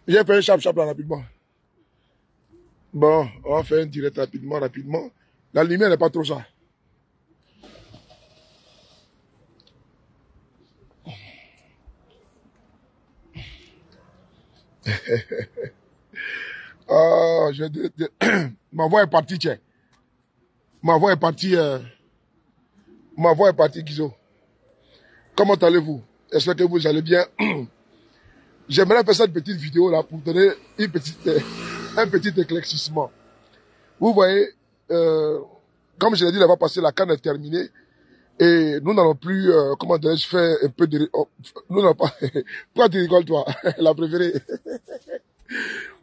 J'ai fait un chap-chap là rapidement. Bon, on va faire un direct rapidement. La lumière n'est pas trop ça. Ma voix est partie, tiens. Ma voix est partie, Guizo. Comment allez-vous? J'espère que vous allez bien. J'aimerais faire cette petite vidéo là pour donner un petit éclaircissement. Vous voyez, comme je l'ai dit, la fois passée, la CAN est terminée. Et nous n'allons plus, comment dirais-je, faire un peu de... Oh, nous n'allons pas... Pourquoi tu rigoles, toi? La préférée.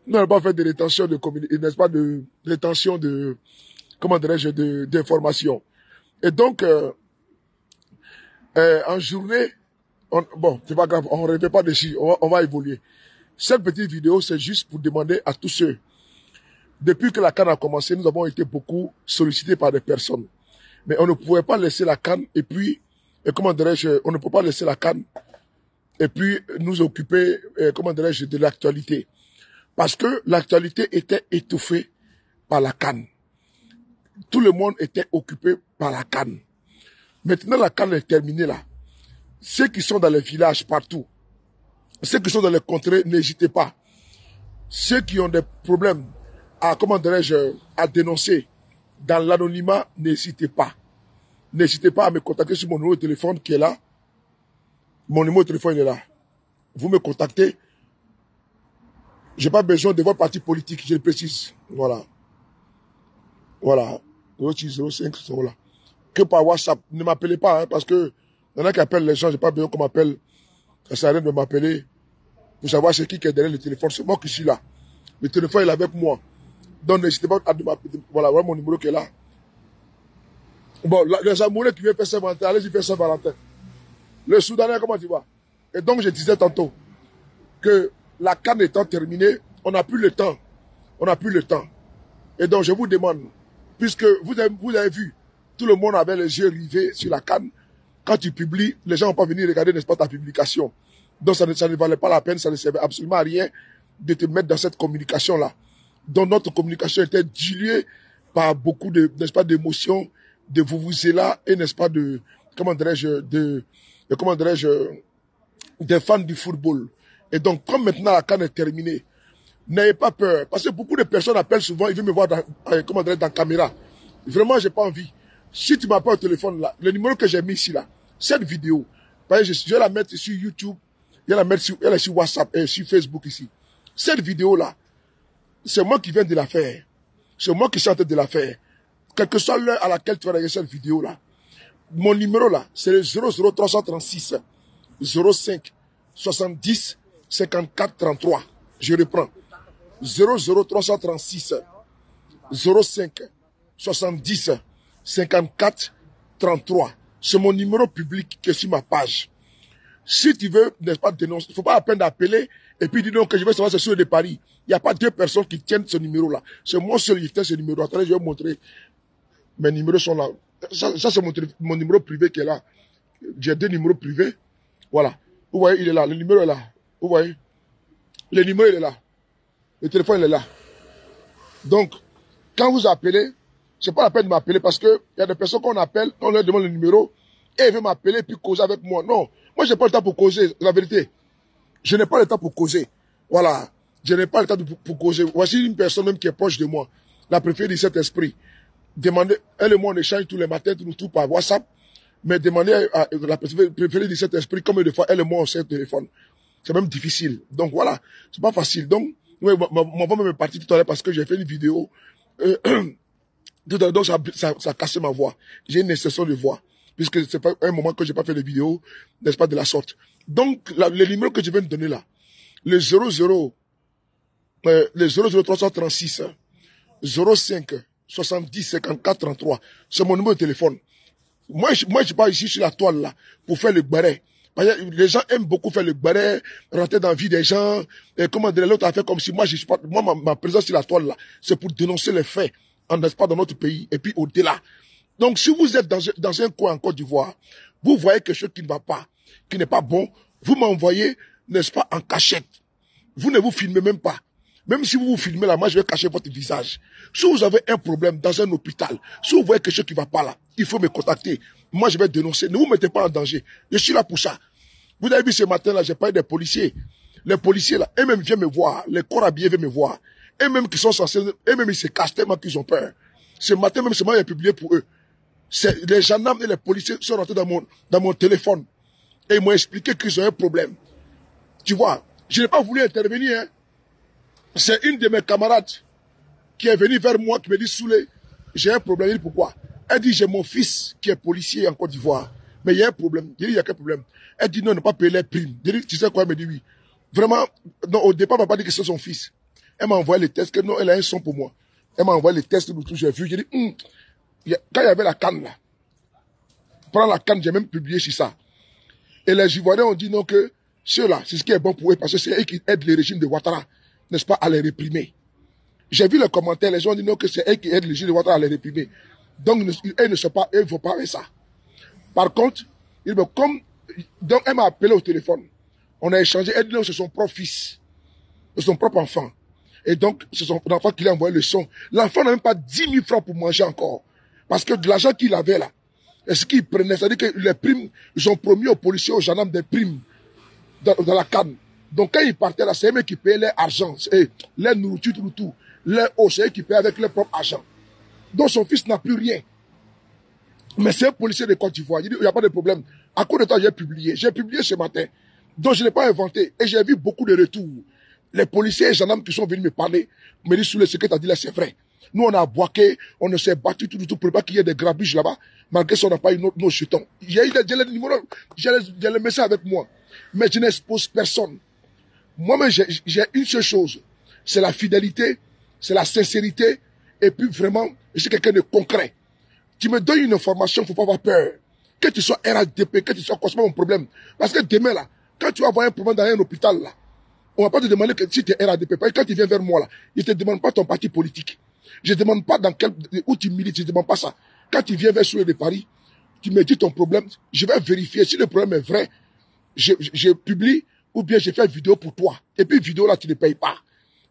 Nous n'allons pas faire de rétention de communication, n'est-ce pas, de rétention de... Comment dirais-je, d'informations. Et donc, en journée, bon, c'est pas grave, on ne revient pas dessus, on va évoluer. Cette petite vidéo, c'est juste pour demander à tous ceux. Depuis que la CAN a commencé, nous avons été beaucoup sollicités par des personnes. Mais on ne pouvait pas laisser la CAN et puis, comment dirais-je, on ne peut pas laisser la CAN et puis nous occuper, comment dirais-je, de l'actualité. Parce que l'actualité était étouffée par la CAN. Tout le monde était occupé par la CAN. Maintenant, la CAN est terminée là. Ceux qui sont dans les villages partout, ceux qui sont dans les contrées, n'hésitez pas. Ceux qui ont des problèmes à, comment dirais-je, à dénoncer dans l'anonymat, n'hésitez pas. N'hésitez pas à me contacter sur mon numéro de téléphone qui est là. Mon numéro de téléphone est là. Vous me contactez. Je n'ai pas besoin de votre parti politique, je le précise. Voilà. Voilà. 0605, voilà. Que par WhatsApp. Ne m'appelez pas, hein, parce que il y en a qui appellent les gens, je n'ai pas besoin qu'on m'appelle. Ça ne sert à rien de m'appeler pour savoir c'est qui est derrière le téléphone. C'est moi qui suis là. Le téléphone est avec moi. Donc n'hésitez pas à m'appeler. Voilà, voilà mon numéro qui est là. Bon, les amoureux qui viennent faire Saint-Valentin, allez-y faire Saint-Valentin. Le Soudanais, comment tu vas? Et donc je disais tantôt que la CAN étant terminée, on n'a plus le temps. On n'a plus le temps. Et donc je vous demande, puisque vous avez vu, tout le monde avait les yeux rivés sur la CAN. Quand tu publies, les gens vont pas venir regarder, n'est-ce pas, ta publication. Donc ça ne valait pas la peine, ça ne servait absolument à rien de te mettre dans cette communication-là. Donc notre communication était diluée par beaucoup de, n'est-ce pas, d'émotions, de vuvuzela et, n'est-ce pas, de, comment dirais-je, comment dirais-je, des fans du football. Et donc, comme maintenant la CAN est terminée, n'ayez pas peur. Parce que beaucoup de personnes appellent souvent, ils veulent me voir dans, comment dirais-je, dans la caméra. Vraiment, j'ai pas envie. Si tu m'appelles au téléphone là, le numéro que j'ai mis ici là, cette vidéo, je vais la mettre sur YouTube, je vais la mettre sur WhatsApp et sur Facebook ici. Cette vidéo là, c'est moi qui viens de la faire. C'est moi qui suis en train de la faire. Quelle que soit l'heure à laquelle tu vas regarder cette vidéo là, mon numéro là, c'est le 00336 05 70 54 33. Je reprends. 00336 05 70 54 33. C'est mon numéro public qui est sur ma page. Si tu veux, n'est-ce pas, dénoncer, il ne faut pas la peine d'appeler et puis dire non que je vais savoir c'est sur de Paris. Il n'y a pas deux personnes qui tiennent ce numéro-là. C'est moi seul qui tiens ce numéro. Attendez, je vais vous montrer. Mes numéros sont là. Ça c'est mon numéro privé qui est là. J'ai deux numéros privés. Voilà. Vous voyez, il est là. Le numéro est là. Vous voyez. Le numéro, il est là. Le téléphone, il est là. Donc, quand vous appelez, c'est pas la peine de m'appeler parce que il y a des personnes qu'on appelle, on leur demande le numéro et ils veulent m'appeler puis causer avec moi. Non. Moi, j'ai pas le temps pour causer. La vérité. Je n'ai pas le temps pour causer. Voilà. Je n'ai pas le temps pour causer. Voici une personne même qui est proche de moi. La préférée de cet esprit. Demandez, elle et moi, on échange tous les matins, tout par WhatsApp. Mais demandez à la préférée de cet esprit, combien de fois elle et moi on s'est au téléphone. C'est même difficile. Donc voilà. C'est pas facile. Donc, ma femme est partie tout à l'heure parce que j'ai fait une vidéo. Donc ça a cassé ma voix. J'ai une exception de voix. Puisque c'est pas un moment que j'ai pas fait de vidéo, n'est-ce pas, de la sorte. Donc, le numéro que je viens de donner là, le 00336 05 70 54 33, c'est mon numéro de téléphone. Moi, je suis pas ici sur la toile là, pour faire le béret. Parce que les gens aiment beaucoup faire le béret, rentrer dans la vie des gens, et comment dire, l'autre a fait comme si moi, je suis pas, moi, ma présence sur la toile là, c'est pour dénoncer les faits, n'est-ce pas, dans notre pays, et puis au-delà. Donc, si vous êtes dans un coin en Côte d'Ivoire, vous voyez quelque chose qui ne va pas, qui n'est pas bon, vous m'envoyez n'est-ce pas, en cachette. Vous ne vous filmez même pas. Même si vous vous filmez là, moi je vais cacher votre visage. Si vous avez un problème dans un hôpital, si vous voyez quelque chose qui ne va pas là, il faut me contacter. Moi je vais dénoncer. Ne vous mettez pas en danger. Je suis là pour ça. Vous avez vu ce matin là, j'ai parlé des policiers. Les policiers là, eux-mêmes viennent me voir. Les corps habillés viennent me voir. Eux-mêmes qui sont censés, eux-mêmes ils se cachent tellement qu'ils ont peur. Ce matin même, c'est moi qui ai publié pour eux. Les gendarmes et les policiers sont rentrés dans mon téléphone. Et ils m'ont expliqué qu'ils ont un problème. Tu vois, je n'ai pas voulu intervenir. Hein. C'est une de mes camarades qui est venue vers moi, qui me dit, Soulé, j'ai un problème. Il dit, pourquoi? Elle dit, j'ai mon fils qui est policier en Côte d'Ivoire. Mais il y a un problème. Je dis, il y a quel problème? Elle dit, non, ne pas payer les primes. Je dis, tu sais quoi? Elle me dit, oui. Vraiment, non, au départ, elle m'a pas dit que c'est son fils. Elle m'a envoyé les tests, que non, elle a un son pour moi. Elle m'a envoyé les tests, tout, j'ai vu. J'ai dit, quand il y avait la canne là, prends la canne, j'ai même publié sur ça. Et les Ivoiriens ont dit non que ceux-là, c'est ce qui est bon pour eux, parce que c'est eux qui aident le régime de Ouattara, n'est-ce pas, à les réprimer. J'ai vu les commentaires, les gens ont dit non que c'est eux qui aident le régime de Ouattara à les réprimer. Donc, eux ne sont pas, eux ne vont pas avec ça. Par contre, donc elle m'a appelé au téléphone. On a échangé, elle dit non, c'est son propre fils, c'est son propre enfant. Et donc, c'est son enfant qui lui a envoyé le son. L'enfant n'a même pas 10 000 francs pour manger encore. Parce que de l'argent qu'il avait là, et ce qu'il prenait, c'est-à-dire que les primes, ils ont promis aux policiers, aux gendarmes des primes dans la canne. Donc quand ils partaient là, c'est eux qui payaient leur argent, leur nourriture, tout, leur eau, c'est eux qui payaient avec leur propre argent. Donc son fils n'a plus rien. Mais c'est un policier de Côte d'Ivoire. Il dit, il n'y a pas de problème. À cause de temps, j'ai publié ce matin. Donc je n'ai pas inventé. Et j'ai vu beaucoup de retours. Les policiers et les gendarmes qui sont venus me parler, me disent, sous ce que tu as dit là, c'est vrai. Nous, on a boiqué, on s'est battu tout pour pas qu'il y ait des grabuges là-bas, malgré ça, on n'a pas eu nos jetons. J'ai les numéros, j'ai les messages avec moi. Mais je n'expose personne. Moi-même, j'ai une seule chose. C'est la fidélité, c'est la sincérité, et puis vraiment, je suis quelqu'un de concret. Tu me donnes une information, il ne faut pas avoir peur. Que tu sois RADP, que tu sois quoi, c'est pas mon problème. Parce que demain, là, quand tu vas avoir un problème dans un hôpital, là, on va pas te demander que si tu es RADP. Parce que quand tu viens vers moi, là, ils ne te demandent pas ton parti politique. Je ne demande pas où tu milites, je ne demande pas ça. Quand tu viens vers Soulé de Paris, tu me dis ton problème, je vais vérifier si le problème est vrai. Je publie ou bien je fais une vidéo pour toi. Et puis vidéo là, tu ne payes pas.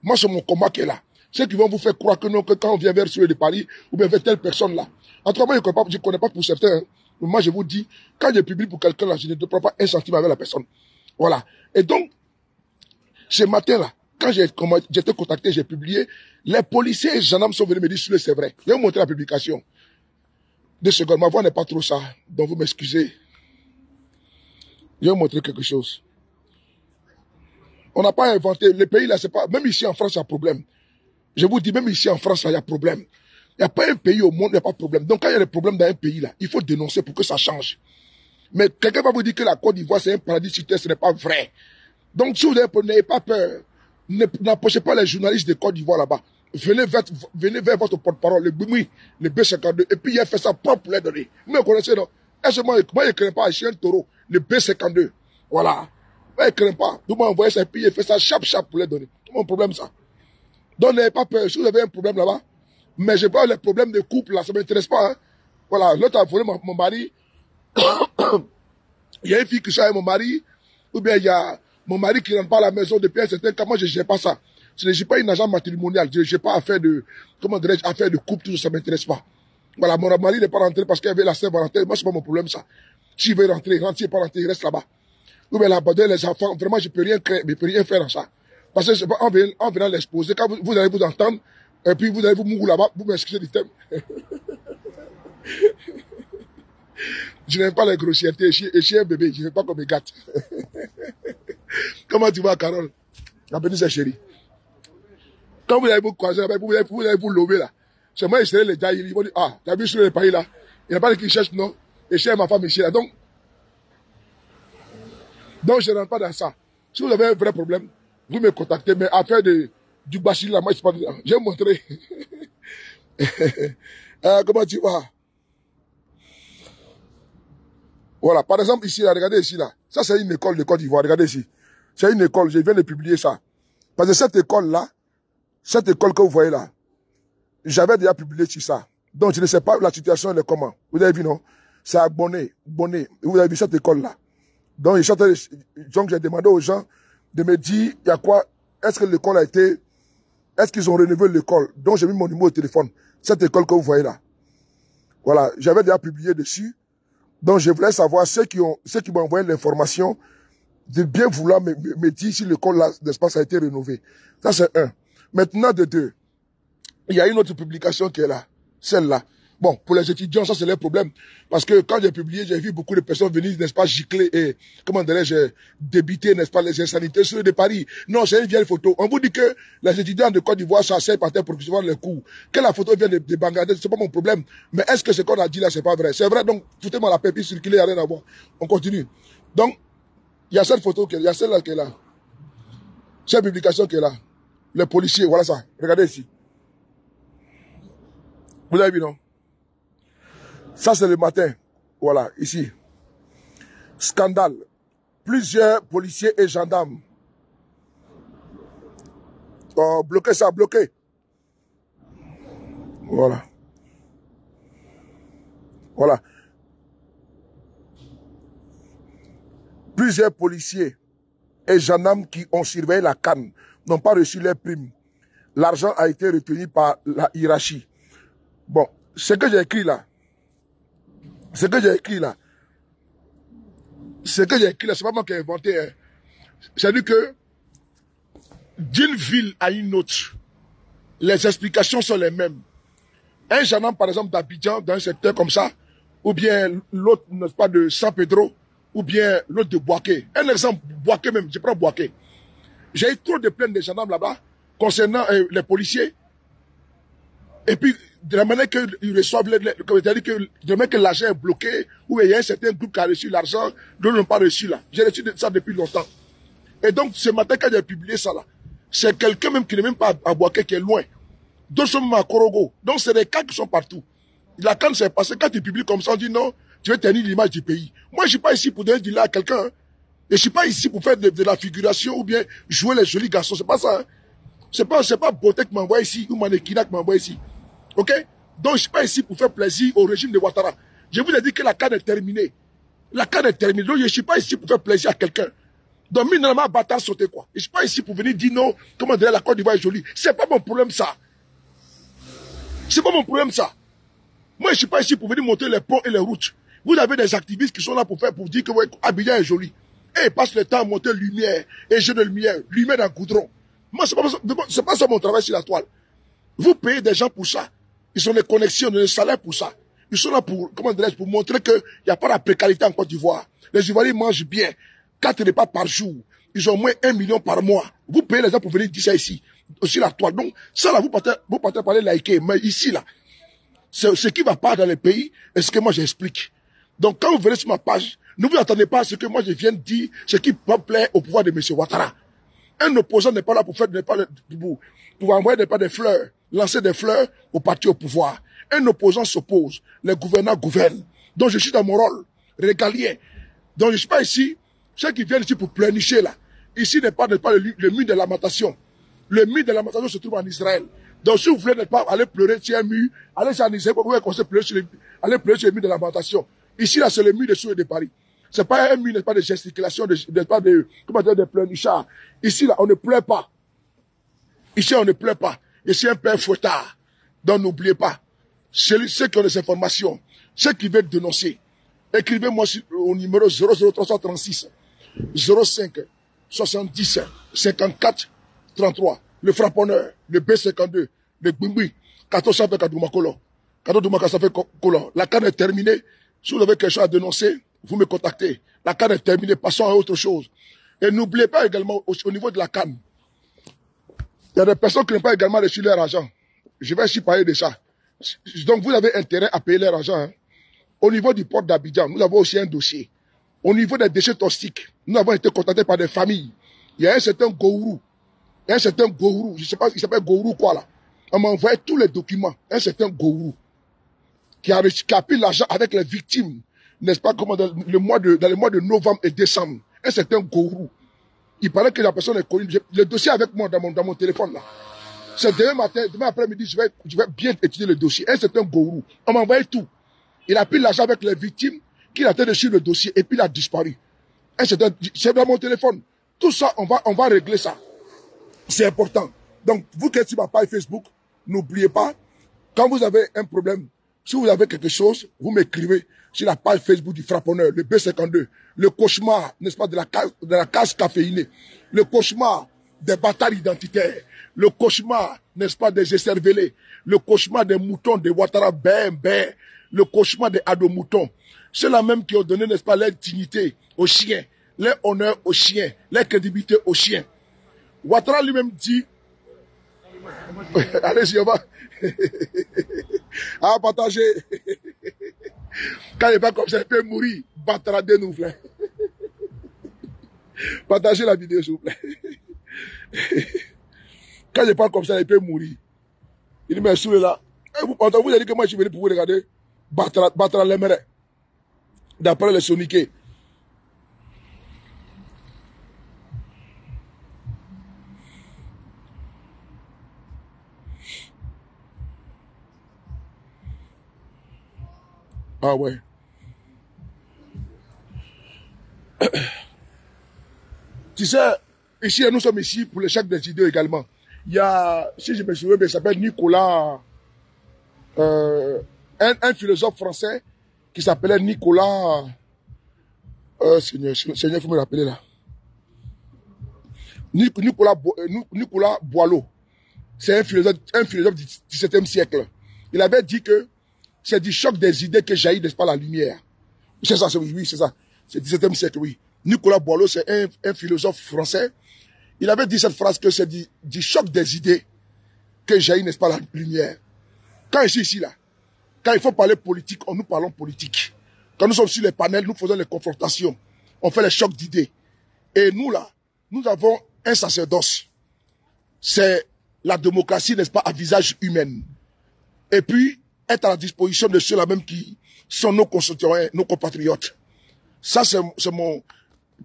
Moi, c'est mon combat qui est là. Ceux qui vont vous faire croire que non, que quand on vient vers Soulé de Paris, ou bien vers telle personne là. En tout cas, moi, je ne connais pas pour certains. Hein. Mais moi, je vous dis, quand je publie pour quelqu'un là, je ne prends pas un centime avec la personne. Voilà. Et donc, ce matin là, quand j'ai été contacté, j'ai publié, les policiers et les gendarmes sont venus me dire, c'est vrai. Je vais vous montrer la publication. 2 secondes, ma voix n'est pas trop ça, donc vous m'excusez. Je vais vous montrer quelque chose. On n'a pas inventé, les pays là, c'est pas, même ici en France, il y a problème. Je vous dis, même ici en France, il y a problème. Il n'y a pas un pays au monde où il n'y a pas de problème. Donc quand il y a des problèmes dans un pays là, il faut dénoncer pour que ça change. Mais quelqu'un va vous dire que la Côte d'Ivoire, c'est un paradis sur terre, ce n'est pas vrai. Donc si vous n'avez pas peur, n'approchez pas les journalistes de Côte d'Ivoire là-bas. Venez vers votre porte-parole, le Bumi, le B52, et puis il a fait ça propre pour les donner. Vous me connaissez, non? Moi, je ne crains pas, je suis un taureau, le B52. Voilà. Moi, je ne crains pas. Vous m'envoyez ça, et puis il fait ça chap pour les donner. C'est mon problème, ça. Donc n'ayez pas peur. Si vous avez un problème là-bas, mais je parle des problèmes de couple là, ça ne m'intéresse pas. Hein. Voilà, l'autre a volé mon mari. Il y a une fille qui sort avec mon mari, ou bien il y a mon mari qui ne rentre pas à la maison depuis un certain temps. Moi, je ne gère pas ça. Je n'ai pas une agent matrimonial. Je n'ai pas affaire de, comment dirais-je, affaire de couple, tout ça, ça ne m'intéresse pas. Voilà, mon mari n'est pas rentré parce qu'il y avait la Saint-Valentin. Moi, c'est pas mon problème, ça. S'il veut rentrer, il rentre. S'il n'est pas rentré, il reste là-bas. Ou bien là-bas, les enfants, vraiment, je ne peux rien créer, je ne peux rien faire en ça. Parce que c'est pas en venant l'exposer, quand vous allez vous entendre, et puis vous allez vous mourir là-bas, vous m'excusez du thème. Je n'aime pas les grossièretés, je suis un bébé, je ne veux pas qu'on me gâte. Comment tu vas, Carole? La petite chérie. Quand vous allez vous croiser, vous allez vous lever là. C'est moi, je serai les gars, ils vont dire, ah, tu as vu sur le pays là? Il n'y a pas de qui cherche, non? Et chez ma femme ici là. Donc, je ne rentre pas dans ça. Si vous avez un vrai problème, vous me contactez, mais affaire du bachil là, moi, je ne sais pas. Je vais vous montrer. Comment tu vas? Voilà, par exemple, ici, là, regardez ici, là. Ça, c'est une école de Côte d'Ivoire. Regardez ici. C'est une école, je viens de publier ça. Parce que cette école-là, cette école que vous voyez là, j'avais déjà publié sur ça. Donc, je ne sais pas la situation, elle est comment. Vous avez vu, non? C'est à Bonnet. Vous avez vu cette école-là. Donc, j'ai demandé aux gens de me dire, il y a quoi, est-ce que l'école a été, est-ce qu'ils ont rénové l'école? Donc j'ai mis mon numéro de téléphone. Cette école que vous voyez là. Voilà, j'avais déjà publié dessus. Donc je voulais savoir ceux qui m'ont envoyé l'information de bien vouloir me dire si l'école là, d'espace a été rénové. Ça c'est un. Maintenant de deux, il y a une autre publication qui est là. Celle-là. Bon, pour les étudiants, ça c'est leur problème. Parce que quand j'ai publié, j'ai vu beaucoup de personnes venir, n'est-ce pas, gicler et, comment dirais-je, débiter, n'est-ce pas, les insanités sur de Paris. Non, c'est une vieille photo. On vous dit que les étudiants de Côte d'Ivoire s'asseyent par terre pour recevoir les cours. Que la photo vient de Bangladesh, c'est pas mon problème. Mais est-ce que ce qu'on a dit là, c'est pas vrai? C'est vrai, donc, foutez-moi la paix, puis circuler, il n'y a rien à voir. On continue. Donc, il y a cette photo, il y a celle-là qui est là. Cette publication qui est là. Les policiers, voilà ça. Regardez ici. Vous avez vu, non? Ça, c'est le matin. Voilà, ici. Scandale. Plusieurs policiers et gendarmes. Oh, bloquez ça, bloquez. Voilà. Voilà. Plusieurs policiers et gendarmes qui ont surveillé la CAN n'ont pas reçu leurs primes. L'argent a été retenu par la hiérarchie. Bon, ce que j'ai écrit là, c'est pas moi qui ai inventé. Hein. C'est-à-dire que d'une ville à une autre, les explications sont les mêmes. Un gendarme, par exemple, d'Abidjan, dans un secteur comme ça, ou bien l'autre, n'est-ce pas, de San Pedro, ou bien l'autre de Boaké. Un exemple, Boaké même, je prends Boaké. J'ai eu trop de plaintes des gendarmes là-bas concernant les policiers. Et puis, de la manière qu'ils reçoivent, c'est-à-dire que de la manière que l'argent est bloqué, ou il y a un certain groupe qui a reçu l'argent, d'autres n'ont pas reçu là. J'ai reçu ça depuis longtemps. Et donc, ce matin, quand j'ai publié ça là, c'est quelqu'un même qui n'est même pas à Boaké, qui est loin. D'autres sont même à Korogo. Donc, c'est des cas qui sont partout. La canne s'est passée, quand tu publies comme ça, on dit non, tu veux tenir l'image du pays. Moi, je ne suis pas ici pour donner du lait à quelqu'un. Hein. Et je ne suis pas ici pour faire de la figuration ou bien jouer les jolis garçons. C'est pas ça. Hein. C'est pas Beauté qui m'envoie ici ou Manekina qui m'envoie ici. Ok? Donc, je ne suis pas ici pour faire plaisir au régime de Ouattara. Je vous ai dit que la canne est terminée. La canne est terminée. Donc, je ne suis pas ici pour faire plaisir à quelqu'un. Donc, mine bâtard sauter quoi. Je ne suis pas ici pour venir dire non, comment dire la Côte d'Ivoire est jolie. C'est pas mon problème ça. C'est pas mon problème ça. Moi, je ne suis pas ici pour venir montrer les ponts et les routes. Vous avez des activistes qui sont là pour dire que ouais, Abidjan est joli. Et ils passent le temps à monter lumière et jeu de lumière dans le goudron. Moi, c'est pas ça mon travail sur la toile. Vous payez des gens pour ça. Ils ont des connexions, des salaires pour ça. Ils sont là pour, comment dirais-je, pour montrer qu'il n'y a pas de précarité en Côte d'Ivoire. Les Ivoiriens mangent bien. 4 repas par jour. Ils ont au moins 1 million par mois. Vous payez les gens pour venir dire ça ici. Sur la toile. Donc, ça là, vous partez parler liker. Mais ici là, ce qui va pas dans les pays est ce que moi j'explique. Donc quand vous venez sur ma page, ne vous attendez pas à ce que moi je viens de dire, ce qui peut plaire au pouvoir de M. Ouattara. Un opposant n'est pas là pour faire, pour envoyer des fleurs, lancer des fleurs au parti au pouvoir. Un opposant s'oppose, les gouvernants gouvernent. Donc je suis dans mon rôle régalien. Donc je ne suis pas ici, ceux qui viennent ici pour pleurnicher là. Ici n'est pas le mur de lamentation. Le mur de lamentation se trouve en Israël. Donc, si vous voulez ne pas aller pleurer sur un mur, allez sur Israël, vous pouvez pleurer sur le mur de lamentation. Ici, là, c'est le mur de Souhait de Paris. C'est pas un mur, n'est pas de gesticulation, comment dire, de pleurnichards. Ici, là, on ne pleure pas. Ici, on ne pleure pas. Ici, un père fouettard. Donc, n'oubliez pas. Ceux qui ont des informations, ceux qui veulent dénoncer, écrivez-moi au numéro 00336 05 70 54 33. Le frapponneur, le B52, le Gbingbi, 14 fait Kadoumakolo. La canne est terminée. Si vous avez quelque chose à dénoncer, vous me contactez. La canne est terminée, passons à autre chose. Et n'oubliez pas également, au niveau de la canne, il y a des personnes qui n'ont pas également reçu leur argent. Je vais aussi parler de ça. Donc vous avez intérêt à payer leur argent. Hein. Au niveau du port d'Abidjan, nous avons aussi un dossier. Au niveau des déchets toxiques, nous avons été contactés par des familles. Il y a un certain Gourou. Un certain Gourou, je ne sais pas, il s'appelle Gourou quoi là. On m'a envoyé tous les documents. Un certain Gourou qui a pris l'argent avec les victimes, n'est-ce pas, comme dans le mois de novembre et décembre. Un certain Gourou. Il paraît que la personne est connue. Le dossier avec moi dans mon téléphone là. C'est demain matin, demain après-midi, je vais bien étudier le dossier. Un certain Gourou. On m'a envoyé tout. Il a pris l'argent avec les victimes, qu'il a été dessus le dossier et puis il a disparu. C'est dans mon téléphone. Tout ça, on va régler ça. C'est important. Donc, vous qui êtes sur ma page Facebook, n'oubliez pas, quand vous avez un problème, si vous avez quelque chose, vous m'écrivez sur la page Facebook du Frapponneur, le B52, le cauchemar, n'est-ce pas, de la case caféinée, le cauchemar des bâtards identitaires, le cauchemar, n'est-ce pas, des écervelés, le cauchemar des moutons de Ouattara, le cauchemar des ados-moutons. Ceux-là même qui ont donné, n'est-ce pas, leur dignité aux chiens, leur honneur aux chiens, leur crédibilité aux chiens. Ouattara lui-même dit, allez-y, on va. Ah, partagez. Quand il n'est pas comme ça, il peut mourir. Ouattara de nous, frère. Partagez la vidéo, s'il vous plaît. Quand il n'est pas comme ça, il peut mourir. Il me saoule là. Vous avez dit que moi, je suis venu pour vous regarder. Ouattara l'aimerait. D'après les soniqués. Ah ouais. Tu sais, ici, nous sommes ici pour le chèque des idées également. Il y a, si je me souviens, il s'appelle Nicolas, un philosophe français qui s'appelait Nicolas, Seigneur, il faut me rappeler là. Nicolas Boileau. C'est un philosophe du XVIIe siècle. Il avait dit que c'est du choc des idées que jaillit, n'est-ce pas, la lumière. C'est ça, oui, c'est ça. C'est du XVIIe siècle, oui. Nicolas Boileau, c'est un philosophe français. Il avait dit cette phrase que c'est du choc des idées que jaillit, n'est-ce pas, la lumière. Quand je suis ici, là, quand il faut parler politique, nous parlons politique. Quand nous sommes sur les panels, nous faisons les confrontations. On fait les chocs d'idées. Et nous, là, nous avons un sacerdoce. C'est la démocratie, n'est-ce pas, à visage humain. Et puis, être à la disposition de ceux-là même qui sont nos concitoyens, nos compatriotes. Ça, c'est mon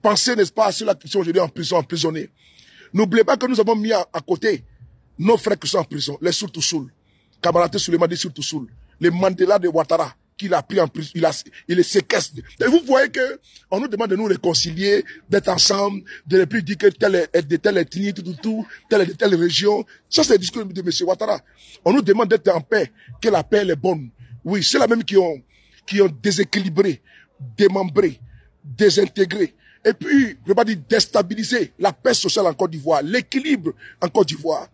pensée, n'est-ce pas, à ceux-là qui sont aujourd'hui en prison, emprisonnés. N'oubliez pas que nous avons mis à côté nos frères qui sont en prison, les Soul, Kamaraté Souleymane des Soul, les Mandela de Ouattara, qu'il a pris en prison, il les séquestre. Et vous voyez que on nous demande de nous réconcilier, d'être ensemble, de ne plus dire que telle est de telle ethnie, telle est de telle région. Ça, c'est le discours de M. Ouattara. On nous demande d'être en paix, que la paix elle est bonne. Oui, c'est la même qui ont déséquilibré, démembré, désintégré. Et puis, je ne veux pas dire déstabiliser la paix sociale en Côte d'Ivoire, l'équilibre en Côte d'Ivoire.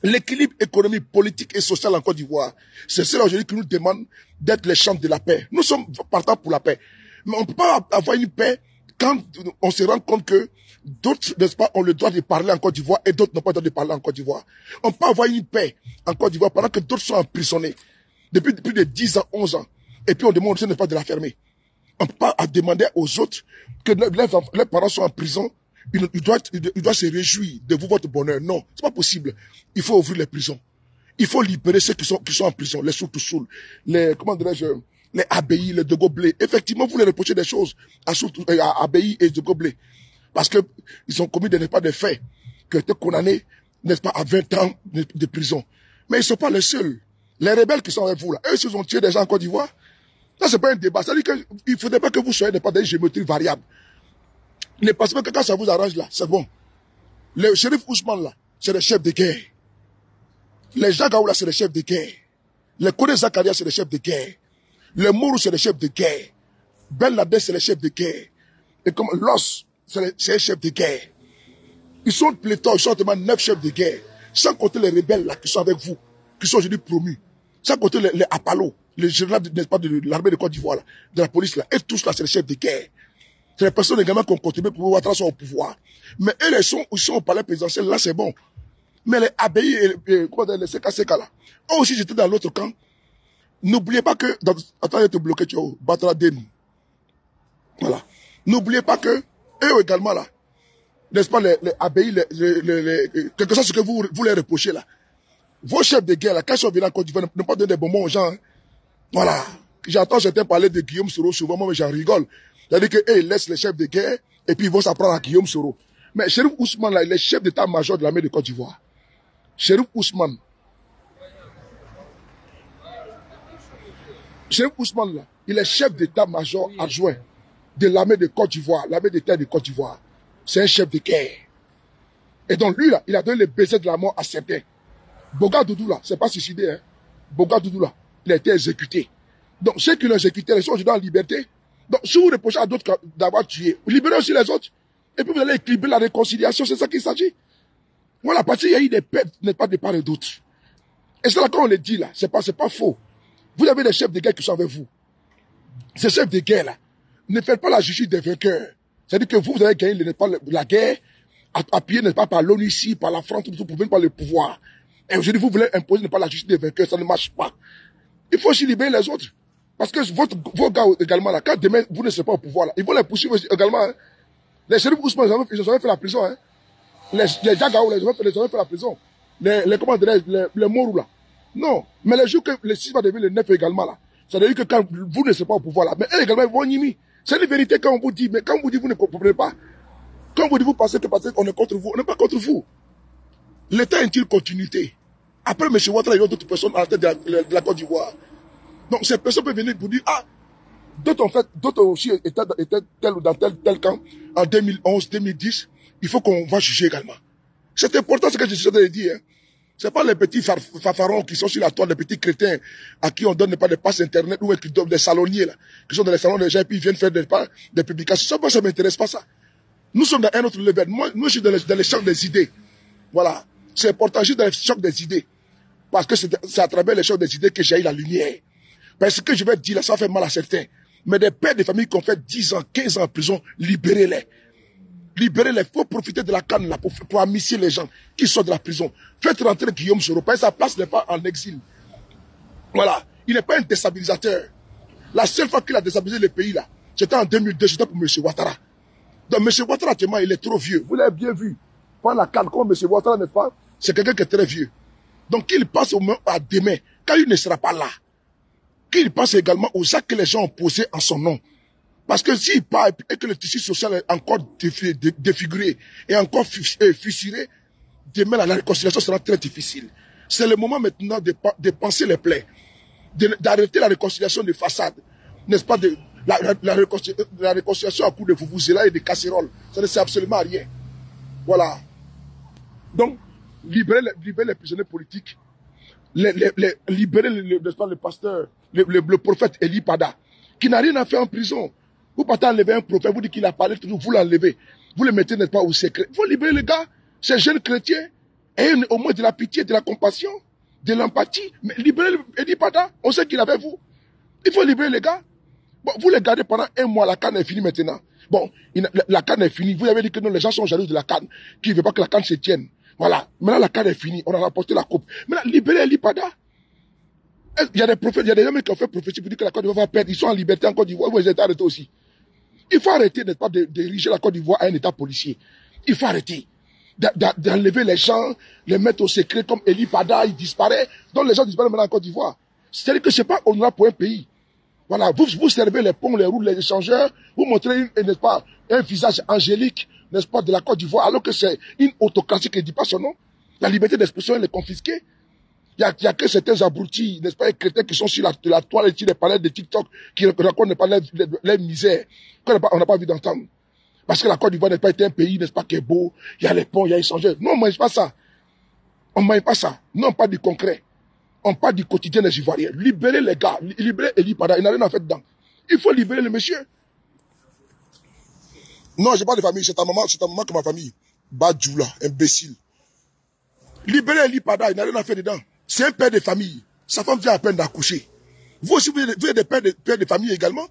L'équilibre économique, politique et social en Côte d'Ivoire, c'est cela aujourd'hui qui nous demande d'être les champs de la paix. Nous sommes partants pour la paix. Mais on ne peut pas avoir une paix quand on se rend compte que d'autres, n'est-ce pas, ont le droit de parler en Côte d'Ivoire et d'autres n'ont pas le droit de parler en Côte d'Ivoire. On peut avoir une paix en Côte d'Ivoire pendant que d'autres sont emprisonnés depuis plus de 10 ans, 11 ans. Et puis on demande ce n'est pas de la fermer. On ne peut pas demander aux autres que leurs parents sont en prison. Il doit se réjouir de vous, votre bonheur. Non, c'est pas possible. Il faut ouvrir les prisons. Il faut libérer ceux qui sont en prison, les Soul, les, comment dirais-je, les Abbaye, les Degoblé. Effectivement, vous les reprochez des choses à Abbaye et Degoblé. Parce que ils ont commis n'est pas des faits qui ont été condamnés, n'est-ce pas, à 20 ans de prison. Mais ils ne sont pas les seuls. Les rebelles qui sont avec vous là, eux, ils ont tué des gens en Côte d'Ivoire. Ça, c'est pas un débat. C'est-à-dire qu'il ne faudrait pas que vous soyez pas des géométries variables. Ne pensez pas que quand ça vous arrange là, c'est bon. Le shérif Ousmane là, c'est le chef de guerre. Les Jacques Aoula, c'est le chef de guerre. Les Kone Zakaria, c'est le chef de guerre. Les Mourou, c'est le chef de guerre. Ben Laden, c'est le chef de guerre. Et comme Los, c'est le chef de guerre. Ils sont pléthores, ils sont tellement 9 chefs de guerre. Sans compter les rebelles là qui sont avec vous, qui sont aujourd'hui promus. Sans compter les Apalo, les généraux de l'armée de Côte d'Ivoire, de la police là. Et tous là, c'est le chef de guerre. C'est les personnes également qui ont contribué pour Ouattara sont au pouvoir. Mais eux, ils sont au palais présidentiel, là c'est bon. Mais les Abbaye et les CKCK là, eux aussi j'étais dans l'autre camp. N'oubliez pas que, attends, je te bloqué, tu vois, Ouattara Deni. Voilà. N'oubliez pas que, eux également là, n'est-ce pas, les Abbaye, quelque chose que vous les reprochez là. Vos chefs de guerre là, quand ils sont venus en Côte d'Ivoire, ne pas donner des bonbons aux gens. Hein. Voilà. J'entends certains parler de Guillaume Soro souvent, moi, mais j'en rigole. C'est-à-dire qu'ils laissent les chefs de guerre et puis ils vont s'apprendre à Guillaume Soro. Mais Chérif Ousmane, là, il est chef d'état-major de l'armée de Côte d'Ivoire. Chérif Ousmane. Chérif Ousmane, là, il est chef d'état-major adjoint de l'armée de Côte d'Ivoire, l'armée de terre de Côte d'Ivoire. c'est un chef de guerre. Et donc lui, là, il a donné le baiser de la mort à certains. Boga Doudou, là, c'est pas suicidé, hein. Boga Doudou, là, il a été exécuté. Donc ceux qui l'ont exécuté, ils sont aujourd'hui en liberté. Donc si vous reprochez à d'autres d'avoir tué, vous libérez aussi les autres. Et puis vous allez équilibrer la réconciliation, c'est ça qu'il s'agit. Voilà, parce qu'il y a eu des pertes, n'est pas de part et d'autre. Et c'est là quand on le dit, là, c'est pas faux. Vous avez des chefs de guerre qui sont avec vous. Ces chefs de guerre, là, ne faites pas la justice des vainqueurs. C'est-à-dire que vous avez gagné la guerre, appuyé, n'est pas par l'ONU ici, par la France, vous pouvez pas le pouvoir. Et aujourd'hui, vous voulez imposer n'est pas la justice des vainqueurs, ça ne marche pas. Il faut aussi libérer les autres. Parce que vos gars également, là, quand demain, vous ne serez pas au pouvoir, là, ils vont les poursuivre également. Hein. Les chérifs Ousmane, ils ont jamais fait la prison. Hein. Les Jagaou, ils ont jamais fait la prison. Les Morou, là. Non. Mais les jours que les 6 va devenir les 9 également, là. Ça veut dire que quand vous ne serez pas au pouvoir, là, mais eux également, ils vont nier. C'est une vérité quand on vous dit, mais quand on vous dit, vous ne comprenez pas. Quand on vous dit, vous pensez qu'on est contre vous, on n'est pas contre vous. L'État est une continuité. Après, M. Ouattara, il y a d'autres personnes à la tête de la Côte d'Ivoire. Donc, ces personnes peuvent venir pour dire, ah, d'autres aussi étaient dans tel camp, en 2011, 2010, il faut qu'on va juger également. C'est important ce que je suis en train de dire. Hein. C'est pas les petits fanfarons qui sont sur la toile, les petits crétins à qui on donne pas de passe internet ou qui donnent des salonniers là, qui sont dans les salons des gens et puis ils viennent faire des publications. Ça m'intéresse pas ça. Nous sommes dans un autre level. Moi, je suis dans les chocs des idées. Voilà. C'est important, je suis dans les chocs des idées. Parce que c'est à travers les chocs des idées que j'ai eu la lumière. Parce que ce que je vais dire là, ça fait mal à certains. Mais des pères de famille qui ont fait 10 ans, 15 ans en prison, libérez-les. Libérez-les, il faut profiter de la canne là pour amicer les gens qui sortent de la prison. Faites rentrer Guillaume Soro, parce que sa place n'est pas en exil. Voilà, il n'est pas un déstabilisateur. La seule fois qu'il a déstabilisé le pays là, c'était en 2002, c'était pour M. Ouattara. Donc M. Ouattara, actuellement, il est trop vieux. Vous l'avez bien vu. Par la canne, comme M. Ouattara n'est pas, c'est quelqu'un qui est très vieux. Donc qu'il passe au moins à demain, quand il ne sera pas là, qu'il pense également aux actes que les gens ont posés en son nom. Parce que s'il part et que le tissu social est encore défiguré et encore fissuré, demain la réconciliation sera très difficile. C'est le moment maintenant de penser les plaies, d'arrêter la réconciliation de façade, n'est-ce pas, la réconciliation à coup de vuvuzela et de casseroles. Ça ne sert absolument à rien. Voilà. Donc, libérer les prisonniers politiques, libérer le pasteur, le prophète Eli Pada, qui n'a rien à faire en prison. Vous partez enlever un prophète, vous dites qu'il a parlé, vous l'enlevez. Vous le mettez, n'est-ce pas, au secret. Il faut libérer les gars, ces jeunes chrétiens, et au moins de la pitié, de la compassion, de l'empathie. Mais libérez Eli Pada, on sait qu'il avait vous. Il faut libérer les gars. Bon, vous les gardez pendant 1 mois, la canne est finie maintenant. Bon, la canne est finie. Vous avez dit que non, les gens sont jaloux de la canne, qui ne veulent pas que la canne se tienne. Voilà. Maintenant, la canne est finie. On a rapporté la coupe. Maintenant, libérez Eli Pada. Il y a des prophètes, il y a des hommes qui ont fait prophétie pour dire que la Côte d'Ivoire va perdre. Ils sont en liberté en Côte d'Ivoire. Vous êtes arrêtés aussi. Il faut arrêter, n'est-ce pas, d'ériger la Côte d'Ivoire à un état policier. Il faut arrêter. D'enlever les gens, les mettre au secret comme Eli Pada, il disparaît. Donc les gens disparaissent maintenant en Côte d'Ivoire. C'est-à-dire que c'est pas honorable pour un pays. Voilà, vous servez les ponts, les routes, les échangeurs, vous montrez, n'est-ce pas, un visage angélique, n'est-ce pas, de la Côte d'Ivoire, alors que c'est une autocratie qui ne dit pas son nom. La liberté d'expression, elle est confisquée. Il y a que certains abrutis, n'est-ce pas, les chrétiens qui sont sur la toile et sur les palais de TikTok, qui ne racontent pas les misères, qu'on n'a pas envie d'entendre. Parce que la Côte d'Ivoire n'est pas été un pays, n'est-ce pas, qui est beau, il y a les ponts, il y a les échangeurs. Non, on ne mange pas ça. On ne mange pas ça. Non, pas du concret. On parle du quotidien des Ivoiriens. Libérez les gars, libérez Eli Pada, il n'a rien à faire dedans. Il faut libérer le monsieur. Non, je parle de famille, c'est ta maman que ma famille. Badjoula, imbécile. Libérez Eli Pada, il n'a rien à faire dedans. C'est un père de famille. Sa femme vient à peine d'accoucher. Vous aussi, vous êtes des pères de famille également.